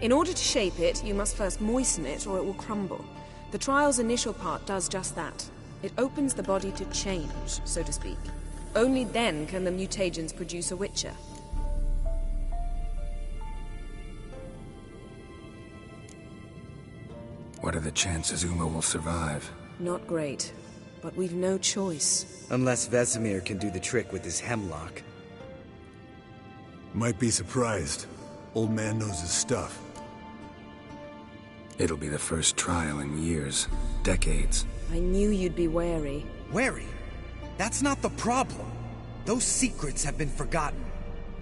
In order to shape it, you must first moisten it, or it will crumble. The trial's initial part does just that. It opens the body to change, so to speak. Only then can the mutagens produce a witcher. What are the chances Uma will survive? Not great, but we've no choice. Unless Vesemir can do the trick with his hemlock. Might be surprised. Old man knows his stuff. It'll be the first trial in years. Decades. I knew you'd be wary. Wary? That's not the problem. Those secrets have been forgotten.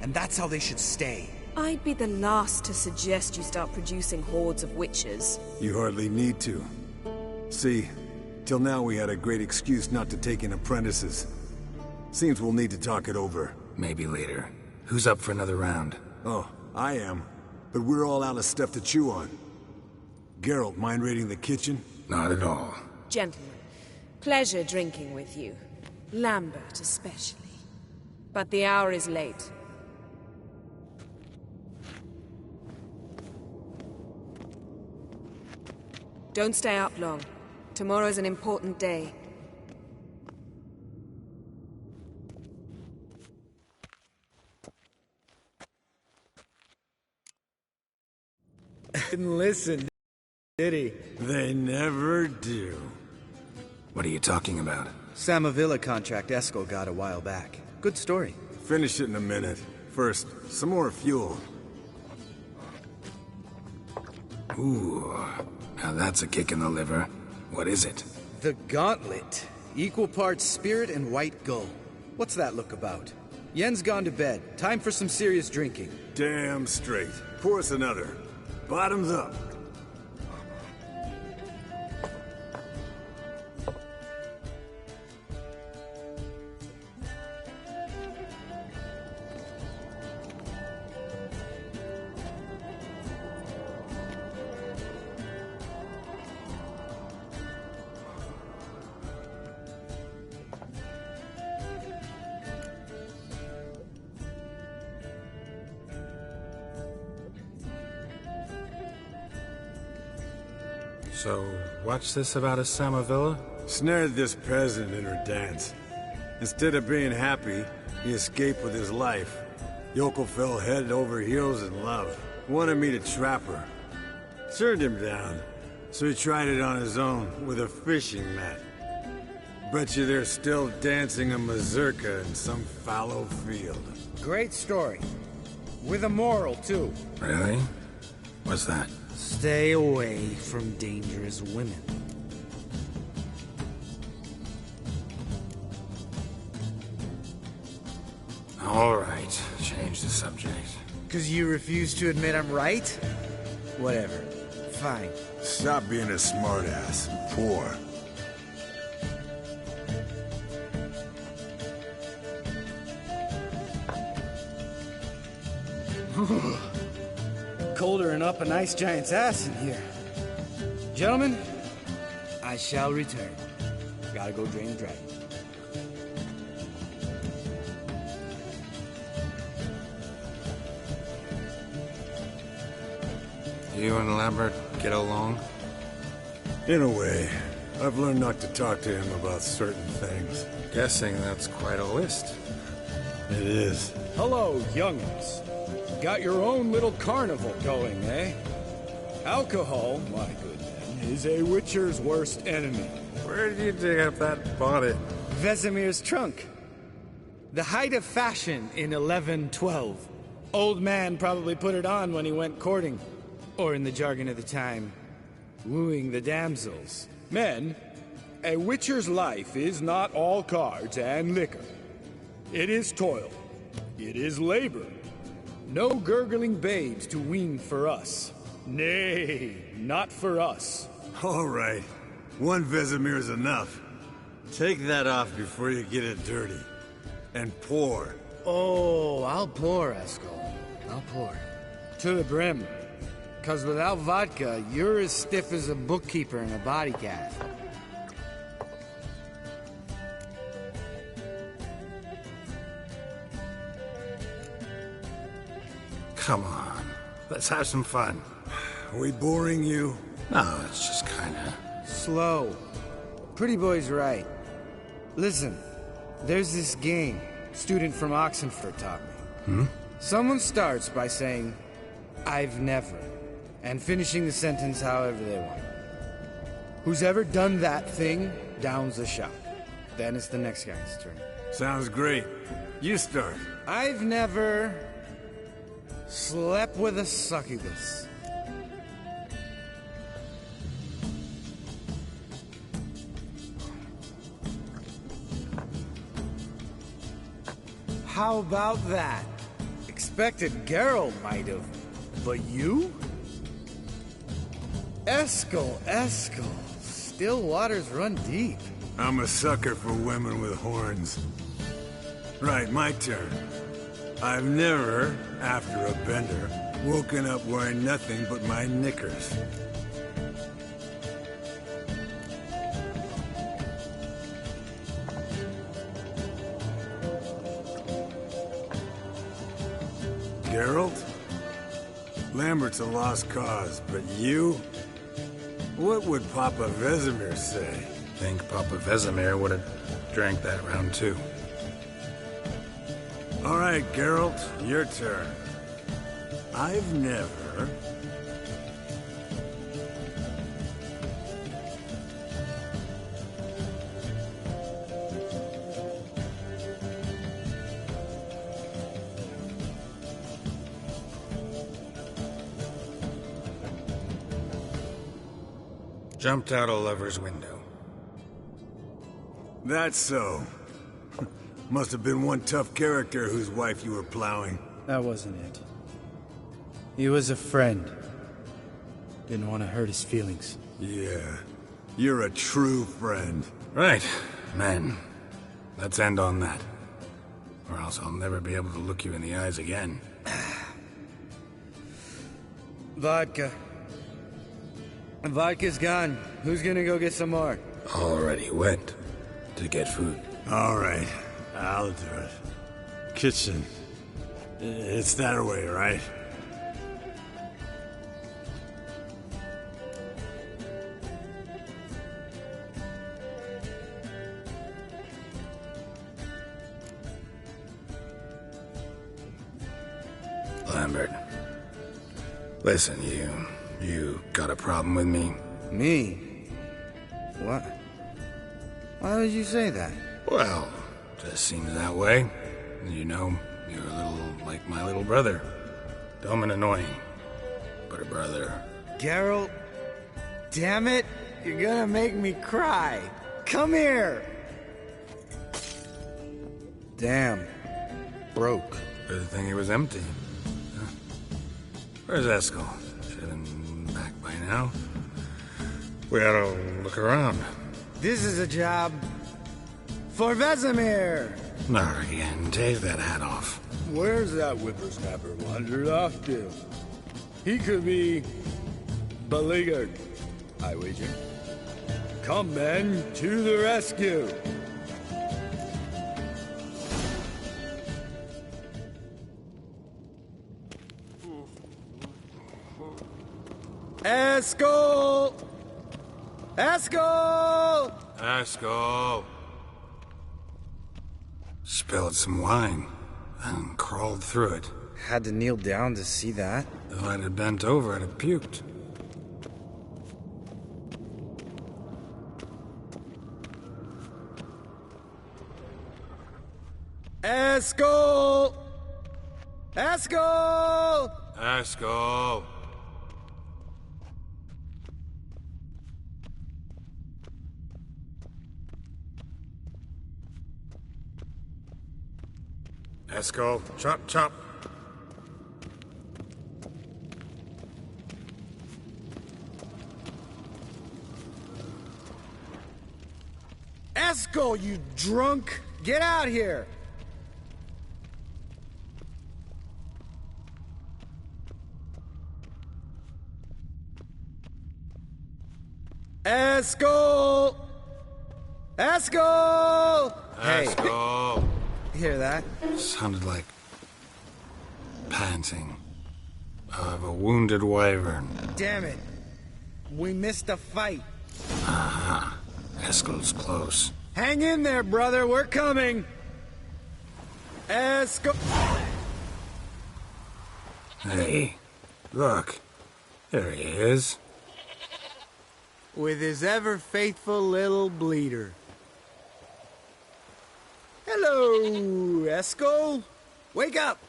And that's how they should stay. I'd be the last to suggest you start producing hordes of witches. You hardly need to. See, till now we had a great excuse not to take in apprentices. Seems we'll need to talk it over. Maybe later. Who's up for another round? Oh, I am. But we're all out of stuff to chew on. Geralt, mind raiding the kitchen? Not at all. Gentlemen, pleasure drinking with you. Lambert especially. But the hour is late. Don't stay up long. Tomorrow's an important day. Didn't listen, did he? They never do. What are you talking about? Samavilla contract Eskel got a while back. Good story. Finish it in a minute. First, some more fuel. Ooh, now that's a kick in the liver. What is it? The Gauntlet. Equal parts spirit and white gull. What's that look about? Yen's gone to bed. Time for some serious drinking. Damn straight. Pour us another. Bottoms up. So, what's this about a Samavilla? Snared this peasant in her dance. Instead of being happy, he escaped with his life. Yoko fell head over heels in love. Wanted me to trap her. Turned him down. So he tried it on his own, with a fishing net. Bet you they're still dancing a mazurka in some fallow field. Great story. With a moral, too. Really? What's that? Stay away from dangerous women. All right, change the subject. 'Cause you refuse to admit I'm right? Whatever. Fine. Stop being a smartass. Poor. Colder and up a nice giant's ass in here. Gentlemen, I shall return. Gotta go drain the dragon. You and Lambert get along? In a way. I've learned not to talk to him about certain things. Guessing that's quite a list. It is. Hello, young'uns. Got your own little carnival going, eh? Alcohol, my good man, is a witcher's worst enemy. Where did you dig up that body? Vesemir's trunk. The height of fashion in 1112. Old man probably put it on when he went courting. Or in the jargon of the time, wooing the damsels. Men, a witcher's life is not all cards and liquor. It is toil. It is labor. No gurgling babes to wean for us. Nay, not for us. All right. One Vesemir's enough. Take that off before you get it dirty. And pour. Oh, I'll pour, Eskel. I'll pour. To the brim. 'Cause without vodka, you're as stiff as a bookkeeper in a body cast. Come on. Let's have some fun. Are we boring you? No, it's just kinda... Slow. Pretty boy's right. Listen, there's this game student from Oxenford taught me. Someone starts by saying, I've never, and finishing the sentence however they want. Who's ever done that thing downs the shot. Then it's the next guy's turn. Sounds great. You start. I've never slept with a succubus. How about that? Expected Geralt might have, but you? Eskel. Still waters run deep. I'm a sucker for women with horns. Right, my turn. I've never, after a bender, woken up wearing nothing but my knickers. Geralt? Lambert's a lost cause, but you? What would Papa Vesemir say? Think Papa Vesemir would have drank that round too. All right, Geralt, your turn. I've never... Jumped out a lover's window. That's so. Must have been one tough character whose wife you were plowing. That wasn't it. He was a friend. Didn't want to hurt his feelings. Yeah. You're a true friend. Right, men. Let's end on that. Or else I'll never be able to look you in the eyes again. Vodka. Vodka's gone. Who's gonna go get some more? Already went to get food. All right, I'll do it. Kitchen. It's that way, right? Lambert. Listen, you got a problem with me? Me? What? Why would you say that? Well, just seems that way. You know, you're a little like my little brother. Dumb and annoying, but a brother. Geralt, damn it, you're gonna make me cry. Come here! Damn. Broke. Good thing it was empty. Where's Eskel? Should have been back by now. We ought to look around. This is a job for Vesemir. Not again. Take that hat off. Where's that whippersnapper wandered off to? He could be beleaguered, I wager. Come, men, to the rescue! Eskel! Eskel! Eskel! Spilled some wine and crawled through it. Had to kneel down to see that. If I'd have bent over, I'd have puked. Eskel! Eskel! Eskel! Eskel, chop, chop. Eskel, you drunk! Get out here! Eskel! Eskel! Eskel! Hear that? Sounded like panting of a wounded wyvern. Damn it. We missed a fight. Aha. Eskel's close. Hang in there, brother. We're coming. Eskel. Hey, look. There he is. With his ever-faithful little bleeder. Hello, Eskel. Wake up.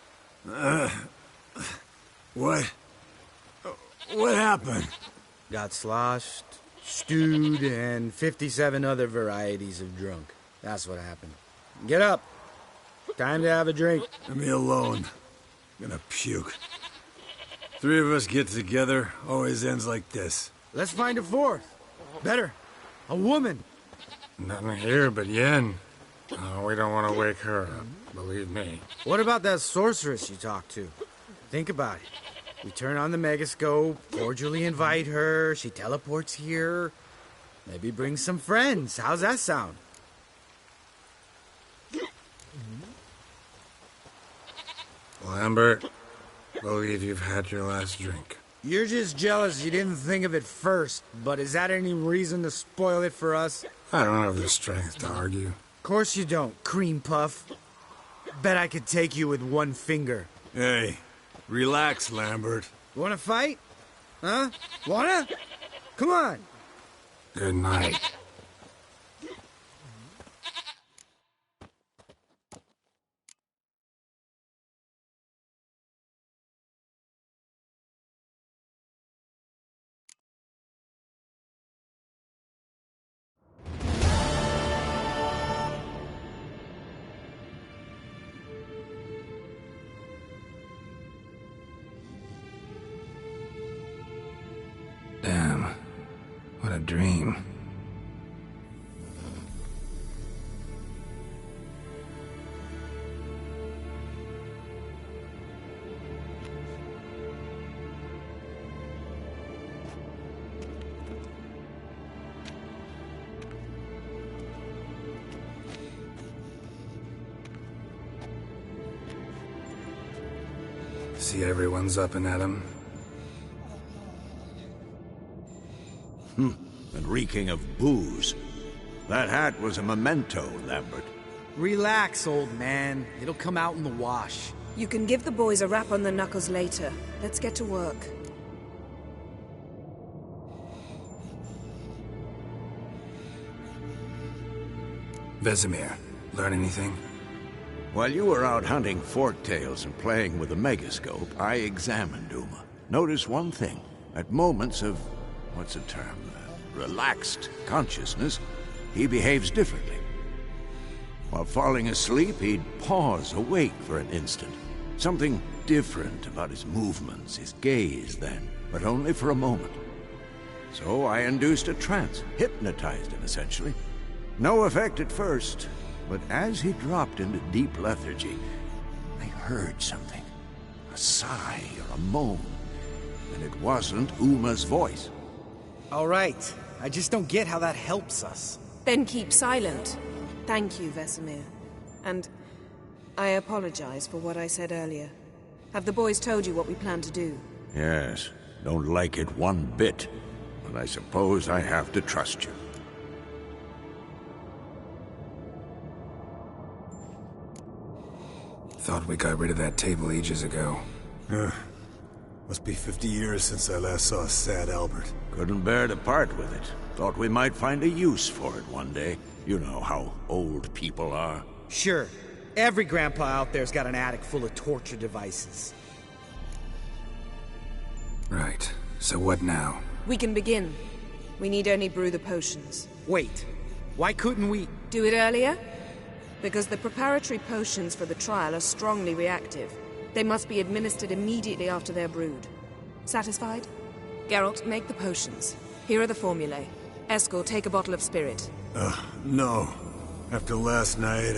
What? What happened? Got sloshed, stewed, and 57 other varieties of drunk. That's what happened. Get up. Time to have a drink. Leave me alone. I'm gonna puke. Three of us get together, always ends like this. Let's find a fourth. Better. A woman. Nothing here but Yen. Oh, we don't want to wake her up, believe me. What about that sorceress you talked to? Think about it. We turn on the megascope, cordially invite her, she teleports here. Maybe bring some friends. How's that sound? Lambert, believe you've had your last drink. You're just jealous you didn't think of it first, but is that any reason to spoil it for us? I don't have the strength to argue. Of course you don't, cream puff. Bet I could take you with one finger. Hey, relax, Lambert. Wanna fight? Huh? Wanna? Come on. Good night. Damn. What a dream. See everyone's up and at 'em. And reeking of booze. That hat was a memento, Lambert. Relax, old man. It'll come out in the wash. You can give the boys a rap on the knuckles later. Let's get to work. Vesemir, learn anything? While you were out hunting forktails and playing with the megascope, I examined Uma. Notice one thing. At moments of, what's the term? Relaxed consciousness, he behaves differently. While falling asleep, he'd pause awake for an instant, Something different about his movements, his gaze then, but only for a moment. So I induced a trance, hypnotized him essentially. No effect at first, but as he dropped into deep lethargy, I heard something. A sigh or a moan. And it wasn't Uma's voice. All right. I just don't get how that helps us. Then keep silent. Thank you, Vesemir. And I apologize for what I said earlier. Have the boys told you what we plan to do? Yes, don't like it one bit. But I suppose I have to trust you. Thought we got rid of that table ages ago. Must be 50 years since I last saw sad Albert. Couldn't bear to part with it. Thought we might find a use for it one day. You know how old people are. Sure. Every grandpa out there's got an attic full of torture devices. Right. So what now? We can begin. We need only brew the potions. Wait. Why couldn't we... Do it earlier? Because the preparatory potions for the trial are strongly reactive. They must be administered immediately after they're brewed. Satisfied? Geralt, make the potions. Here are the formulae. Eskel, take a bottle of spirit. No. After last night,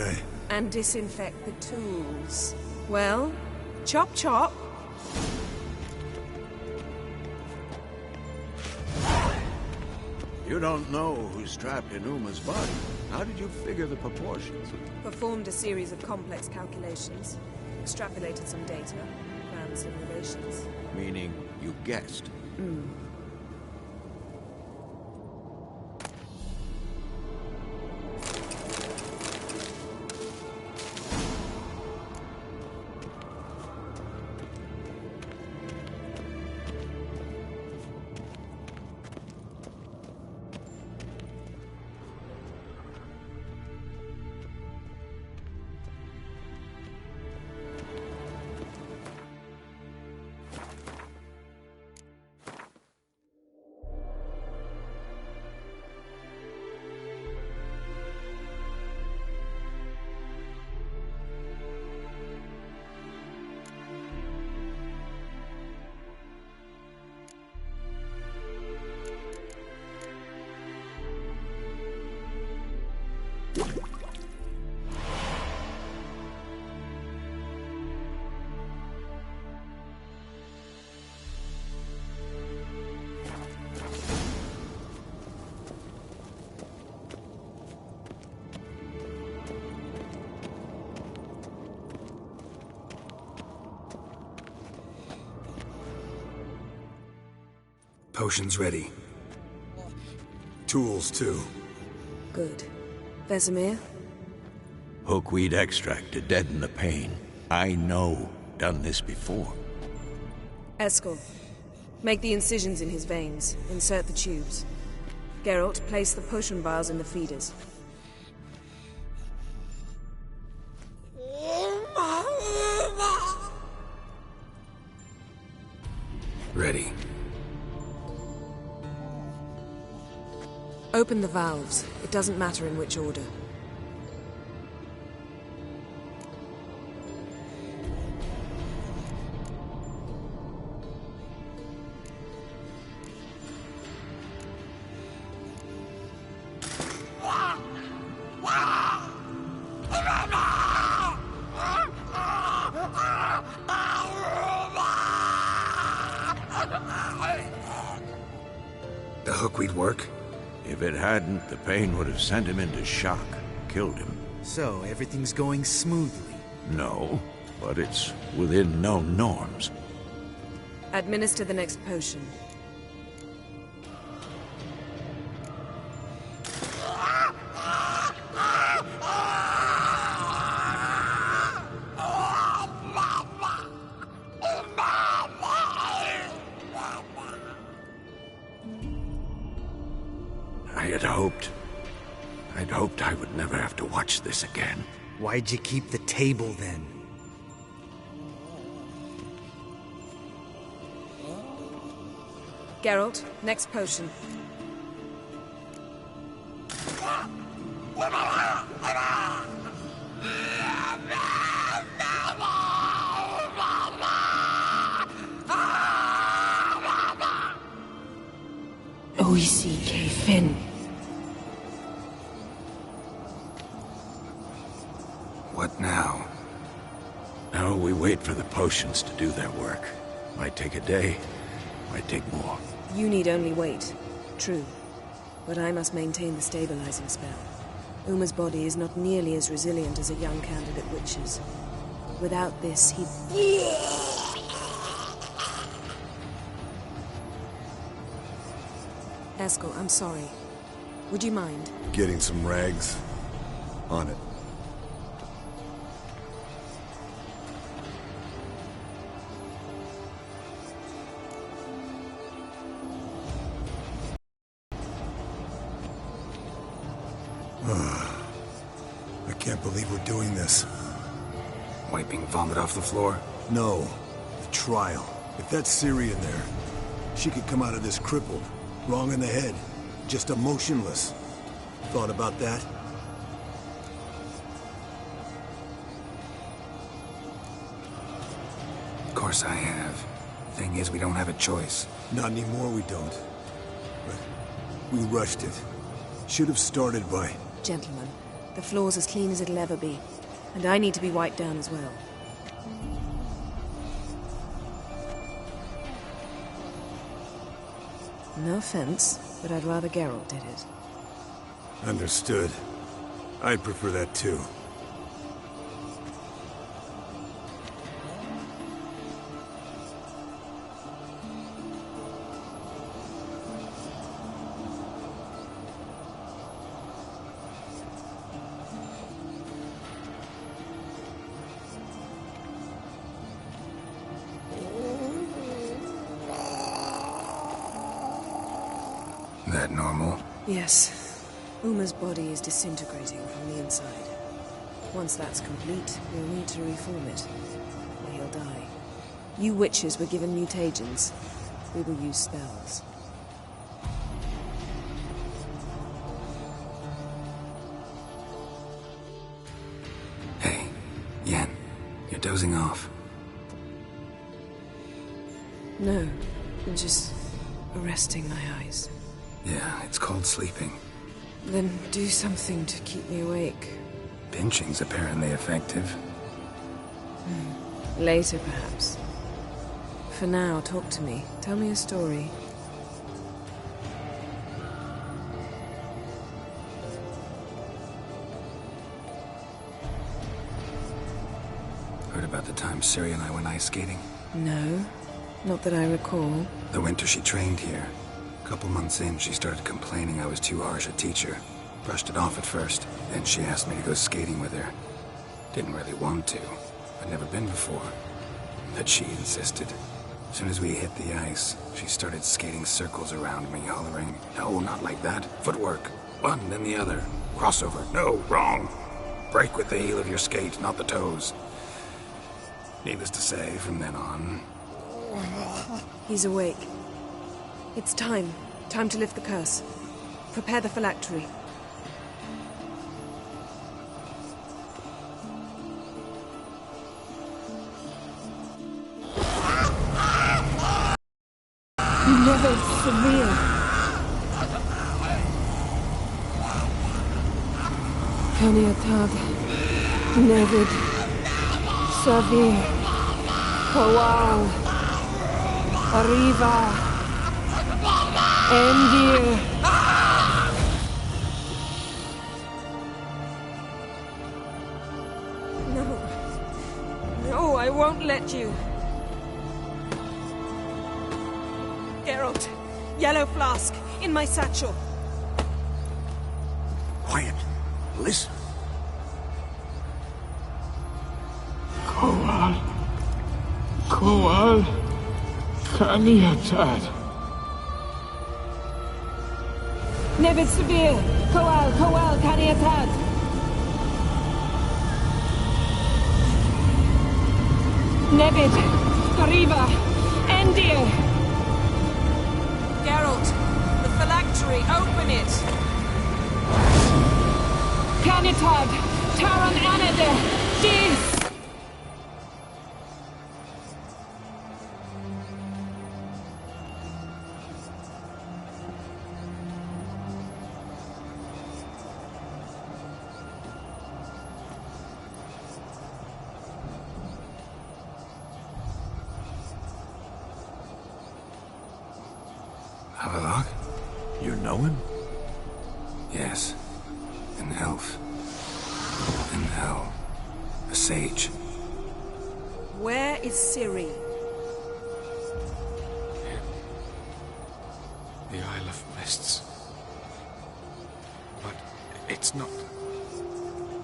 And disinfect the tools. Well, chop chop. You don't know who's trapped in Uma's body. How did you figure the proportions? Performed a series of complex calculations. Extrapolated some data. Found some relations. Meaning, you guessed. Potions ready. tools too. Good. Vesemir? Hookweed extract to deaden the pain. I know. Done this before. Eskel, make the incisions in his veins. Insert the tubes. Geralt, place the potion vials in the feeders. Ready. Open the valves. It doesn't matter in which order. The hookweed work? If it hadn't, the pain would have sent him into shock, killed him. So, everything's going smoothly? No, but it's within known norms. Administer the next potion. I'd hoped I would never have to watch this again. Why'd you keep the table then? Geralt, next potion. What now? Now we wait for the potions to do their work. Might take a day, might take more. You need only wait. True. But I must maintain the stabilizing spell. Uma's body is not nearly as resilient as a young candidate witch's. Without this, he'd... Eskel, I'm sorry. Would you mind? Getting some rags. On it. I can't believe we're doing this. Wiping vomit off the floor? No. The trial. If that's Ciri in there, she could come out of this crippled. Wrong in the head. Just emotionless. Thought about that? Of course I have. Thing is, we don't have a choice. Not anymore, we don't. But we rushed it. Should have started by... Gentlemen, the floor's as clean as it'll ever be. And I need to be wiped down as well. No offense, but I'd rather Geralt did it. Understood. I'd prefer that too. That normal? Yes. Uma's body is disintegrating from the inside. Once that's complete, we'll need to reform it, or he'll die. You witches were given mutagens. We will use spells. Hey, Yen, you're dozing off. No, I'm just arresting my eyes. Yeah, it's called sleeping. Then do something to keep me awake. Pinching's apparently effective. Later, perhaps. For now, talk to me. Tell me a story. Heard about the time Ciri and I went ice skating? No, not that I recall. The winter she trained here. A couple months in, she started complaining I was too harsh a teacher. Brushed it off at first. Then she asked me to go skating with her. Didn't really want to. I'd never been before. But she insisted. As soon as we hit the ice, she started skating circles around me, hollering, "No, not like that. Footwork. One, then the other. Crossover. No, wrong. Break with the heel of your skate, not the toes." Needless to say, from then on... He's awake. It's time. Time to lift the curse. Prepare the phylactery. Never severe. Caniatad. Nevid. Severe. Kowal. Arriva. Endir. No. No, I won't let you. Geralt, yellow flask, in my satchel. Quiet. Listen. Kowal. Kowal. Kaniatad. Nevid severe. Kowal, Caniatad. Nevid. Arriva. Endir. Geralt, the phylactery, open it! Canitad, Taran Anade, Dis! Havelock? You know him? Yes. An elf. In hell. A sage. Where is Ciri? The Isle of Mists. But it's not...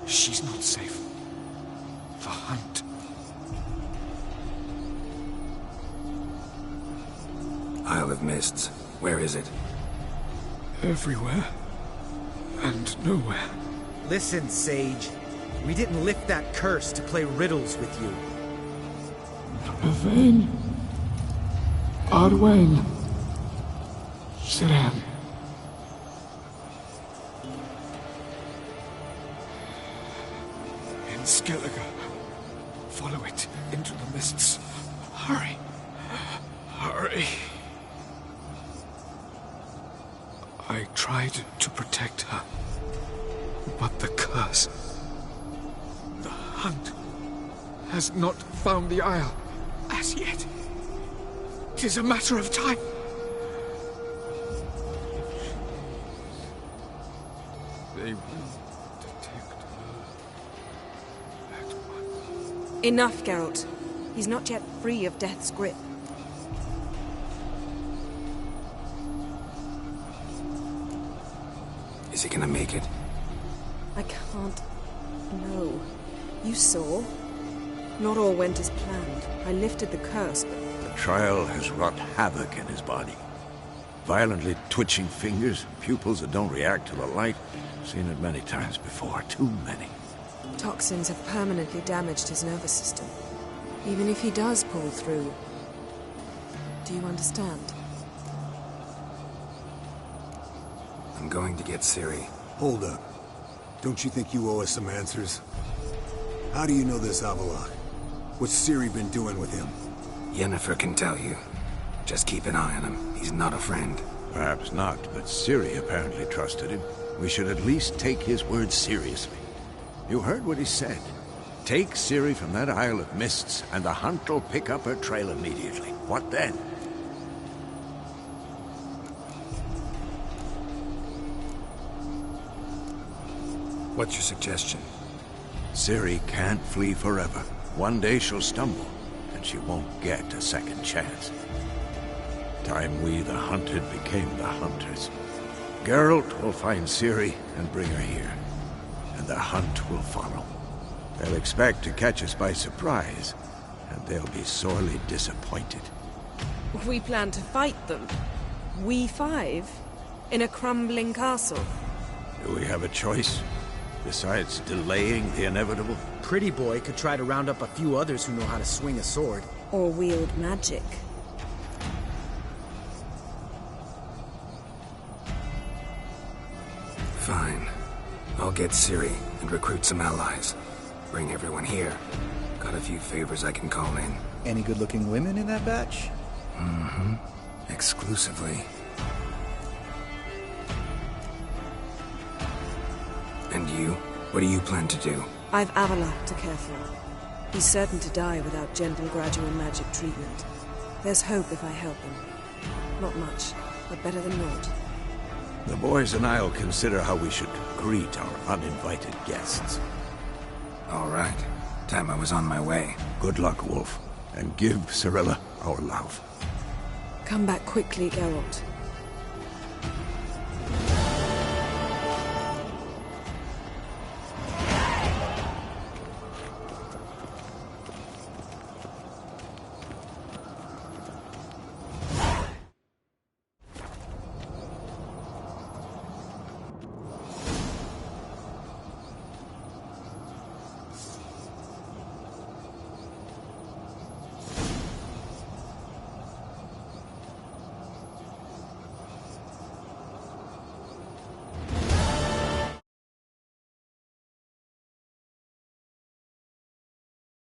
She's not safe. The hunt. Isle of Mists. Where is it? Everywhere. And nowhere. Listen, Sage. We didn't lift that curse to play riddles with you. Yvain. Arwen. Siren. In Skellige. Follow it into the mists. Hurry. Hurry. I tried to protect her. But the curse... The hunt has not found the Isle as yet. It is a matter of time. They will detect her at once. Enough, Geralt. He's not yet free of death's grip. Is he gonna make it? I can't... No. You saw? Not all went as planned. I lifted the curse, but... The trial has wrought havoc in his body. Violently twitching fingers, pupils that don't react to the light. Seen it many times before. Too many. Toxins have permanently damaged his nervous system. Even if he does pull through... Do you understand? I'm going to get Ciri. Hold up. Don't you think you owe us some answers? How do you know this Havelock? What's Ciri been doing with him? Yennefer can tell you. Just keep an eye on him. He's not a friend. Perhaps not, but Ciri apparently trusted him. We should at least take his word seriously. You heard what he said. Take Ciri from that Isle of Mists, and the hunt will pick up her trail immediately. What then? What's your suggestion? Ciri can't flee forever. One day she'll stumble, and she won't get a second chance. Time we, the hunted, became the hunters. Geralt will find Ciri and bring her here, and the hunt will follow. They'll expect to catch us by surprise, and they'll be sorely disappointed. We plan to fight them. We five? In a crumbling castle? Do we have a choice? Besides delaying the inevitable? Pretty Boy could try to round up a few others who know how to swing a sword. Or wield magic. Fine. I'll get Ciri and recruit some allies. Bring everyone here. Got a few favors I can call in. Any good-looking women in that batch? Mm-hmm. Exclusively. And you? What do you plan to do? I've Havelock to care for. He's certain to die without gentle, gradual magic treatment. There's hope if I help him. Not much, but better than naught. The boys and I'll consider how we should greet our uninvited guests. All right. Time I was on my way. Good luck, Wolf. And give Cirilla our love. Come back quickly, Geralt.